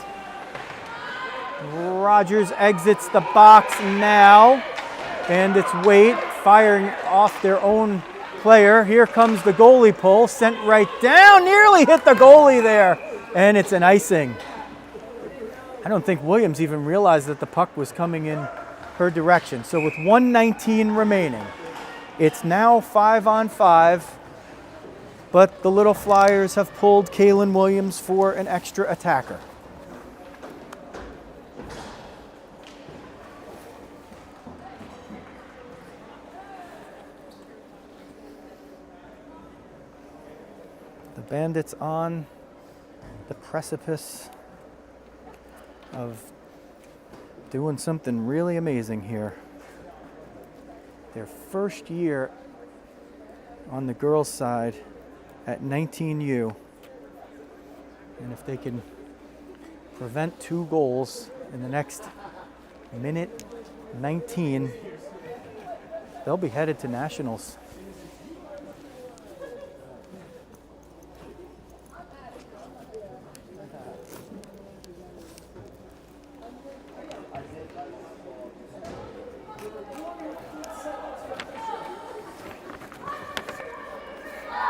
Rogers exits the box now. Bandits wait, firing off their own player. Here comes the goalie pull, sent right down, nearly hit the goalie there. And it's an icing. I don't think Williams even realized that the puck was coming in her direction. So with 1:19 remaining, it's now 5-on-5, but the Little Flyers have pulled Kaylin Williams for an extra attacker. The Bandits on the precipice of doing something really amazing here. Their first year on the girls' side at 19U. And if they can prevent 2 goals in the next minute 19, they'll be headed to nationals.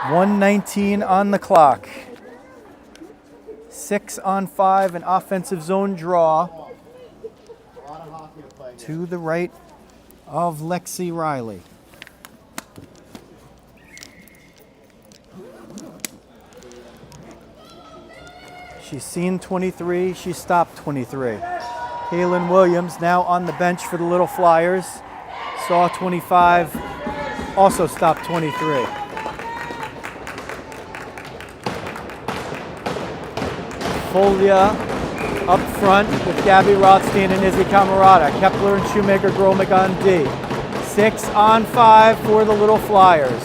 .119 on the clock. 6-on-5, an offensive zone draw to the right of Lexi Riley. She's seen 23, she stopped 23. Kaylin Williams now on the bench for the Little Flyers. Saw 25, also stopped 23. Folia up front with Gabby Rothstein and Izzy Camerata. Kepler and Shoemaker Gromick on D. 6-on-5 for the Little Flyers.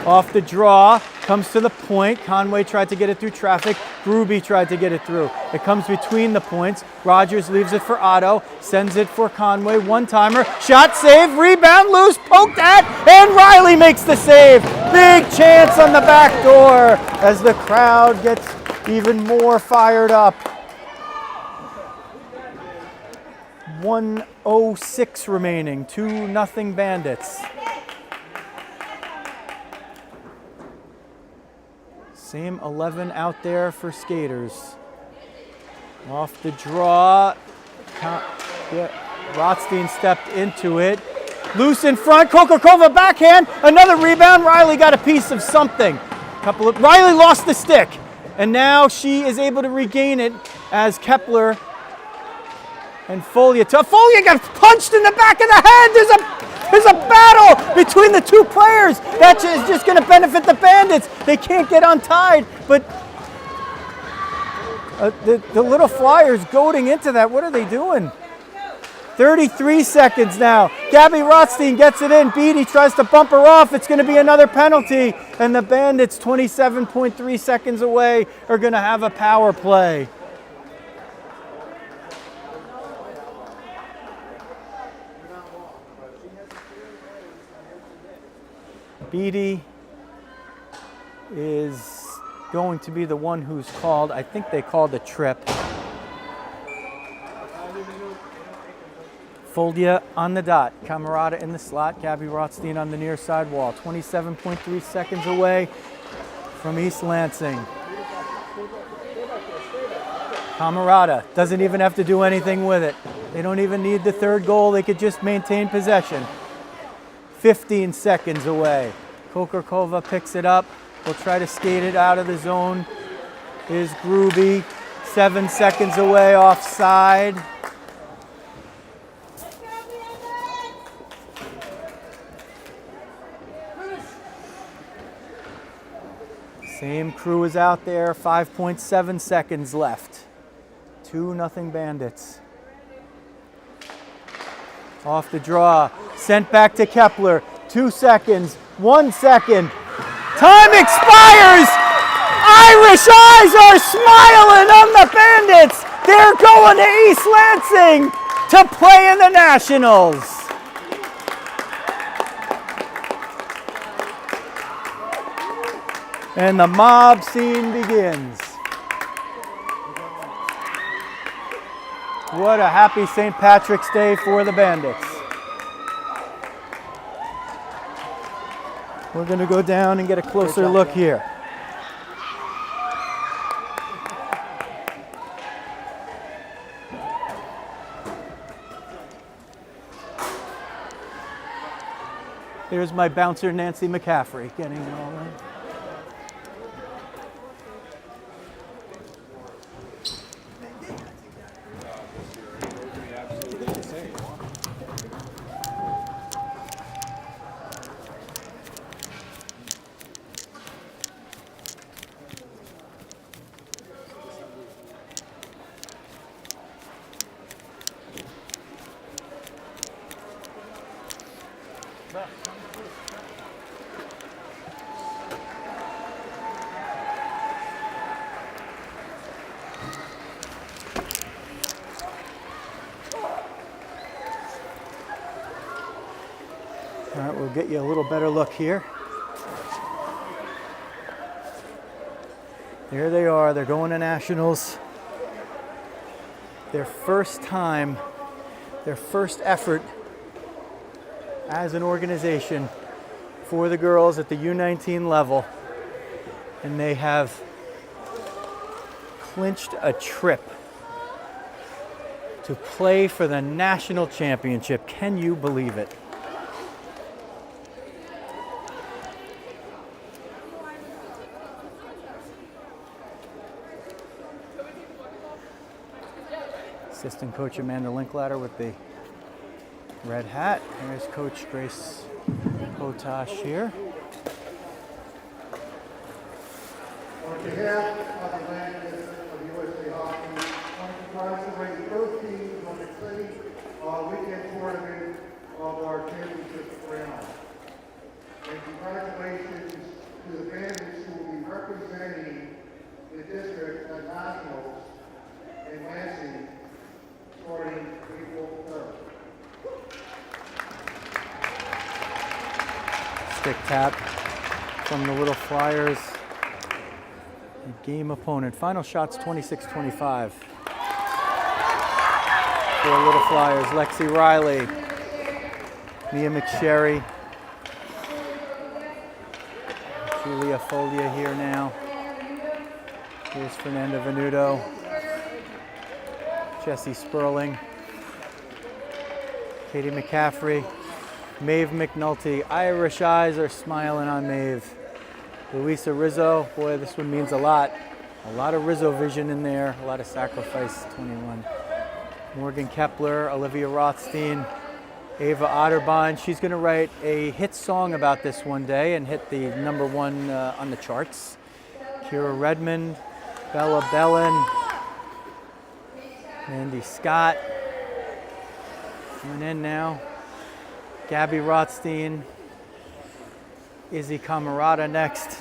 Off the draw, comes to the point. Conway tried to get it through traffic. Gruby tried to get it through. It comes between the points. Rogers leaves it for Otto, sends it for Conway. One-timer, shot, save, rebound, loose, poked at, and Riley makes the save. Big chance on the back door as the crowd gets even more fired up. 1:06 remaining, 2-0 Bandits. Same 11 out there for skaters. Off the draw, Rothstein stepped into it. Loose in front, Kokorkova backhand, another rebound. Riley got a piece of something. Riley lost the stick. And now she is able to regain it as Kepler and Folia. Folia got punched in the back of the head. There's a battle between the 2 players. That is just going to benefit the Bandits. They can't get untied, but the Little Flyers goading into that. What are they doing? 33 seconds now. Gabby Rothstein gets it in. Beatty tries to bump her off. It's going to be another penalty. And the Bandits, 27.3 seconds away, are going to have a power play. Beatty is going to be the one who's called. I think they called a trip. Foldia on the dot. Camerata in the slot. Gabby Rothstein on the near side wall. 27.3 seconds away from East Lansing. Camerata doesn't even have to do anything with it. They don't even need the 3rd goal. They could just maintain possession. 15 seconds away. Kokorkova picks it up. Will try to skate it out of the zone. Is Gruby. 7 seconds away offside. Same crew is out there, 5.7 seconds left. 2-0 Bandits. Off the draw, sent back to Kepler. 2 seconds, 1 second. Time expires! Irish eyes are smiling on the Bandits! They're going to East Lansing! to play in the Nationals. And the mob scene begins. What a happy St. Patrick's Day for the Bandits. We're going to go down and get a closer look here. There's my bouncer, Nancy McCaffrey, getting it all in. All right, we'll get you a little better look here. There they are, they're going to Nationals. Their first time, their first effort as an organization for the girls at the U19 level. And they have clinched a trip to play for the national championship. Can you believe it? Assistant coach Amanda Linklater with the red hat. There's Coach Grace Potash here. On behalf of the Bandits of USA Hockey, I'm proud to raise both teams on the exciting weekend tournament of our championship round. And congratulations to the Bandits who will be representing the district at Nationals in Lansing starting April 3rd. Stick tap from the Little Flyers. Game opponent. Final shots 26-25. For Little Flyers, Lexi Riley, Mia McSherry, Julia Folia here now. Here's Fernanda Venuto, Jessie Sperling, Katie McCaffrey, Maeve McNulty. Irish eyes are smiling on Maeve. Luisa Rizzo, boy, this one means a lot. A lot of Rizzo vision in there, a lot of sacrifice, 21. Morgan Kepler, Olivia Rothstein, Ava Otterbahn. She's going to write a hit song about this one day and hit the #1 on the charts. Kira Redmond, Bella Bellin, Mandy Scott coming in now. Gabby Rothstein, Izzy Camarada next.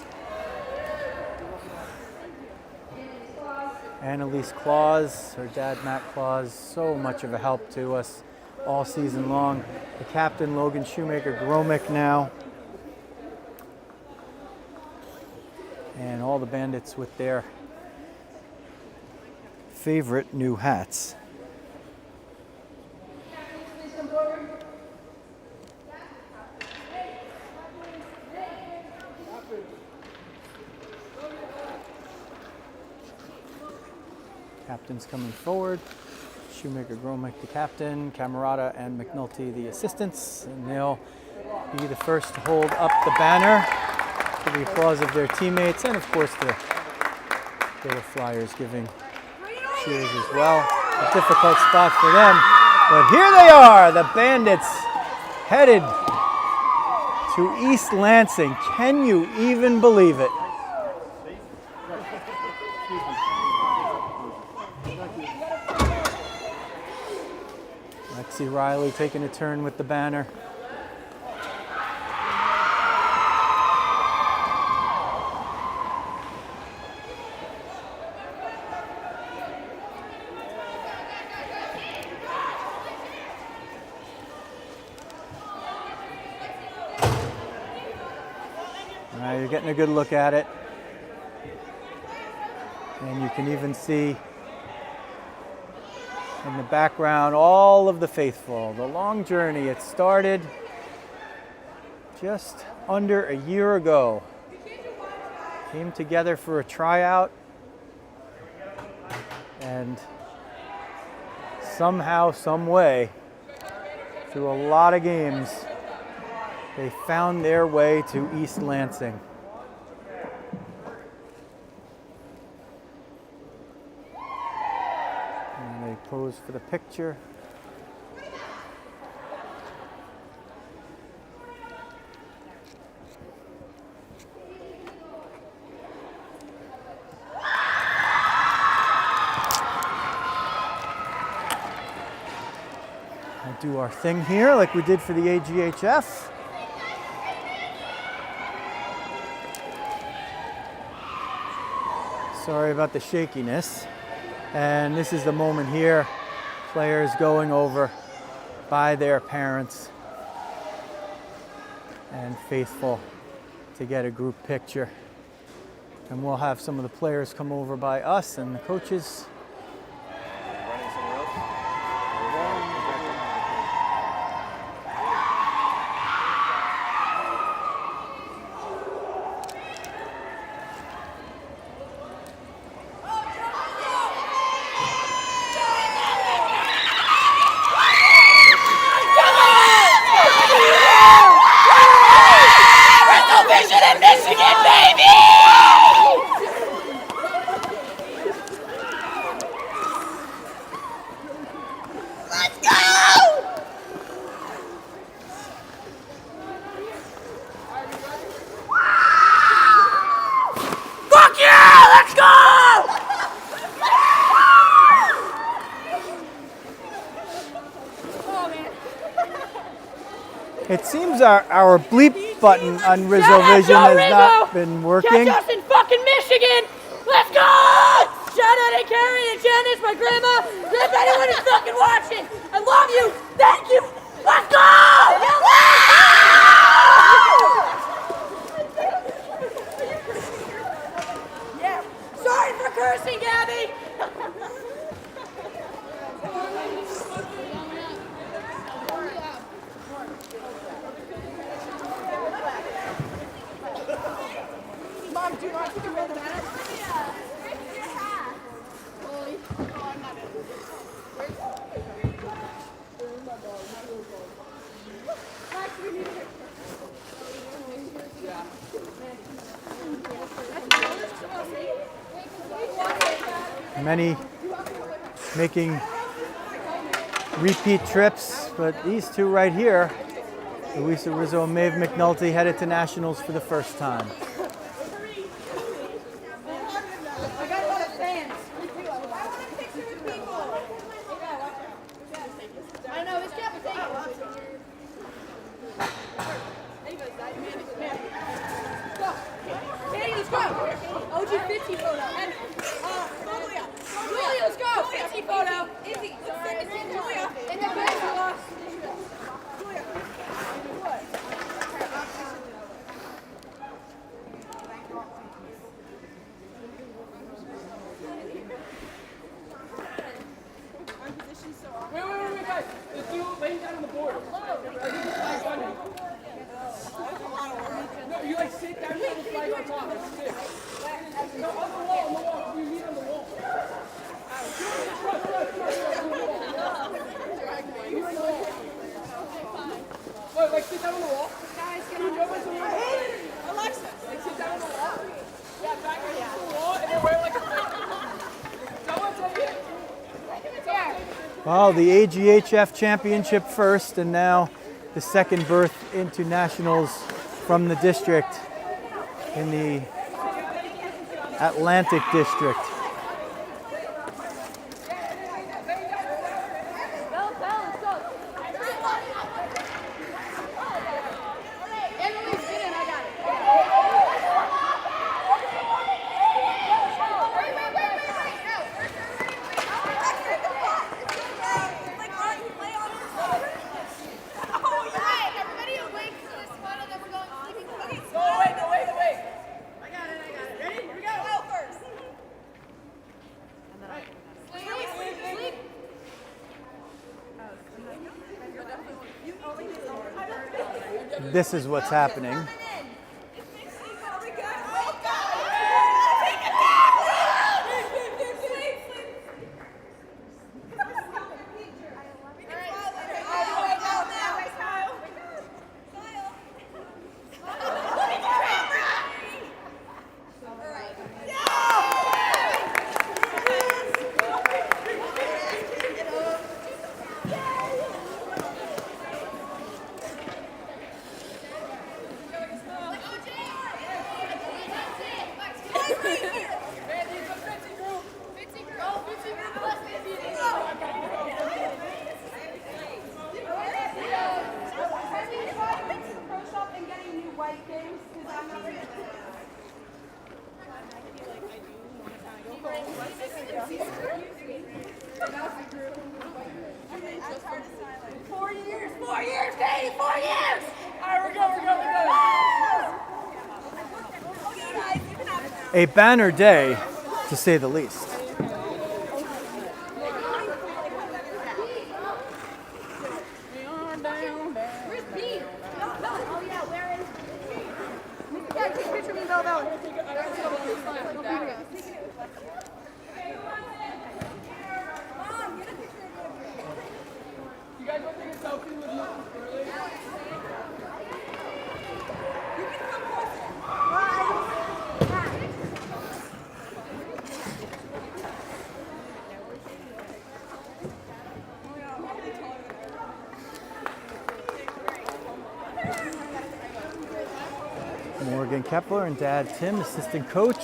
Annalise Claus, her dad Matt Claus, so much of a help to us all season long. The captain Logan Shoemaker-Gromick now. And all the Bandits with their favorite new hats. Captain's coming forward. Shoemaker-Gromick, the captain, Camarada and McNulty, the assistants, and they'll be the first to hold up the banner to the applause of their teammates, and of course the Little Flyers giving cheers as well. A difficult spot for them, but here they are, the Bandits headed to East Lansing. Can you even believe it? Lexi Riley taking a turn with the banner. getting a good look at it. And you can even see in the background all of the faithful. The long journey, it started just under a year ago. Came together for a tryout, and somehow, some way, through a lot of games, they found their way to East Lansing. And they pose for the picture. Do our thing here like we did for the AGHF. Sorry about the shakiness. And this is the moment here, players going over by their parents and faithful to get a group picture. And we'll have some of the players come over by us and the coaches. It seems our bleep button on Rizzo Vision has not been working. Catch us in fucking Michigan! Let's go! Shout out to Carrie and Janice, my grandma. If anyone is fucking watching, I love you. Thank you. Let's go! Yeah. Sorry for cursing, Gabby. Mom, do you want to roll the banner? Many making repeat trips, but these two right here, Louisa Rizzo and Maeve McNulty, headed to nationals for the first time. Well, the AGHF championship first, and now the second berth into nationals from the district in the Atlantic district. this is what's happening. A banner day, to say the least. Morgan Kepler and Dad Tim, assistant coach.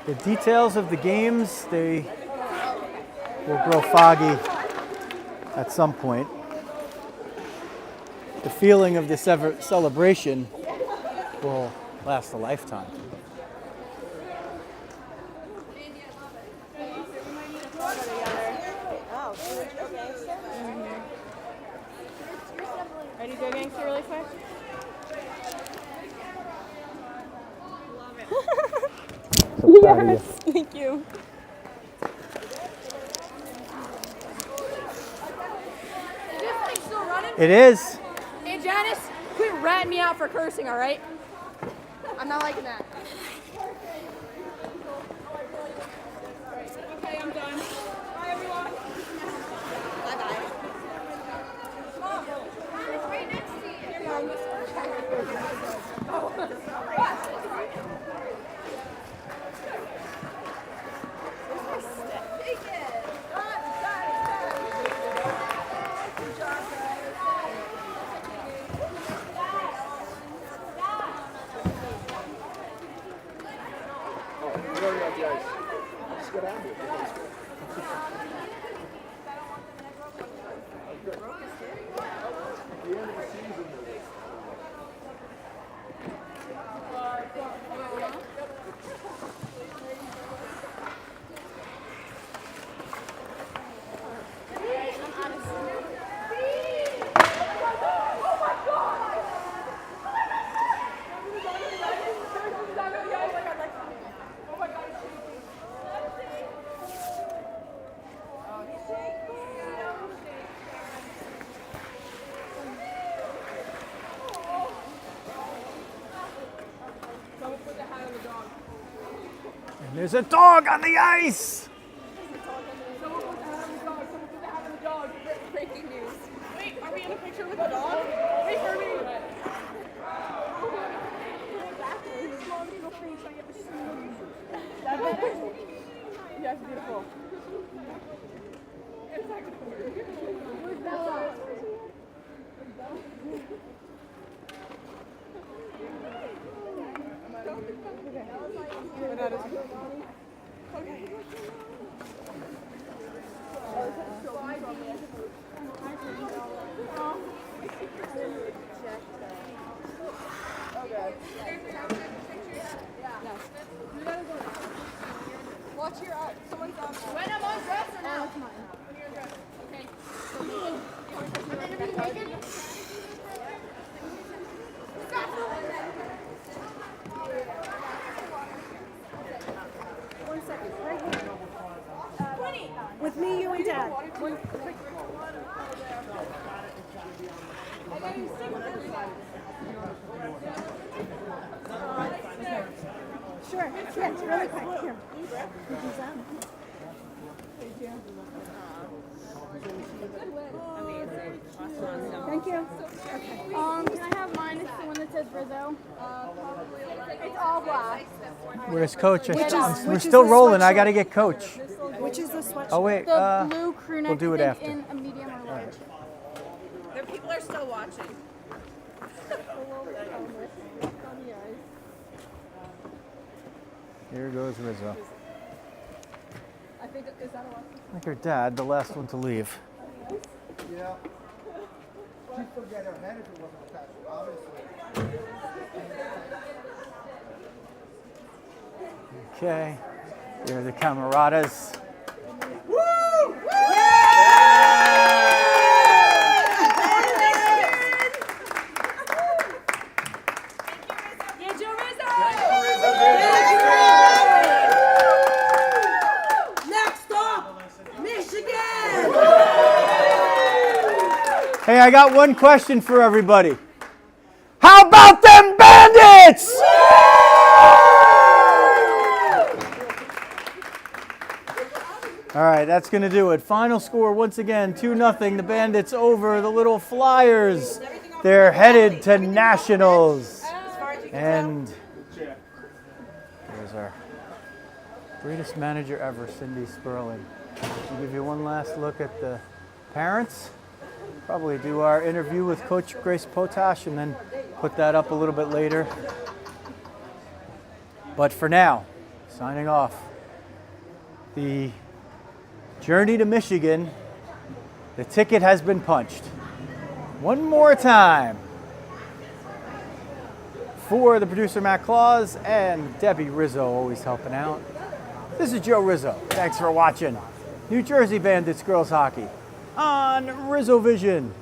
The details of the games, they will grow foggy at some point. The feeling of this celebration will last a lifetime. Ready to go gangster really quick? So proud of you. Thank you. It is. Hey Janice, quit ratting me out for cursing, all right? I'm not liking that. Okay, I'm done. Bye, everyone. Bye-bye. Mom, it's right next to you. Here, Mom. And there's a dog on the ice! Someone put the hat on the dog. Someone put the hat on the dog. Breaking news. Wait, are we in a picture with the dog? Wait for me. That better? Yes, beautiful. Where's Bella? Watch your eye. Someone's on. When I'm on dress or now? Sure. Yeah, really quick. Here. Thank you. Can I have mine? It's the one that says Rizzo. It's all black. Where's Coach? We're which is still the rolling. I sweatshirt? got to get Coach. Which is the sweatshirt? Oh, wait. The blue crew neck. We'll do it I after. think, in a medium or large. The people are still watching. Here goes Rizzo. I think is that a lot? I think her dad, the last one to leave. Yeah. She'd forget her head if it wasn't attached, obviously. Okay. Here are the camaradas. Yeah, Joe Rizzo! Next up, Michigan! Hey, I got one question for everybody. How about them Bandits? All right, that's going to do it. Final score, once again, 2-0. The Bandits over the Little Flyers. They're headed to Nationals. And here's our greatest manager ever, Cindy Sperling. We'll give you one last look at the parents. Probably do our interview with Coach Grace Potash and then put that up a little bit later. But for now, signing off. The journey to Michigan, the ticket has been punched. One more time. For the producer, Matt Claus, and Debbie Rizzo, always helping out. This is Joe Rizzo. Thanks for watching New Jersey Bandits Girls Hockey on Rizzo Vision.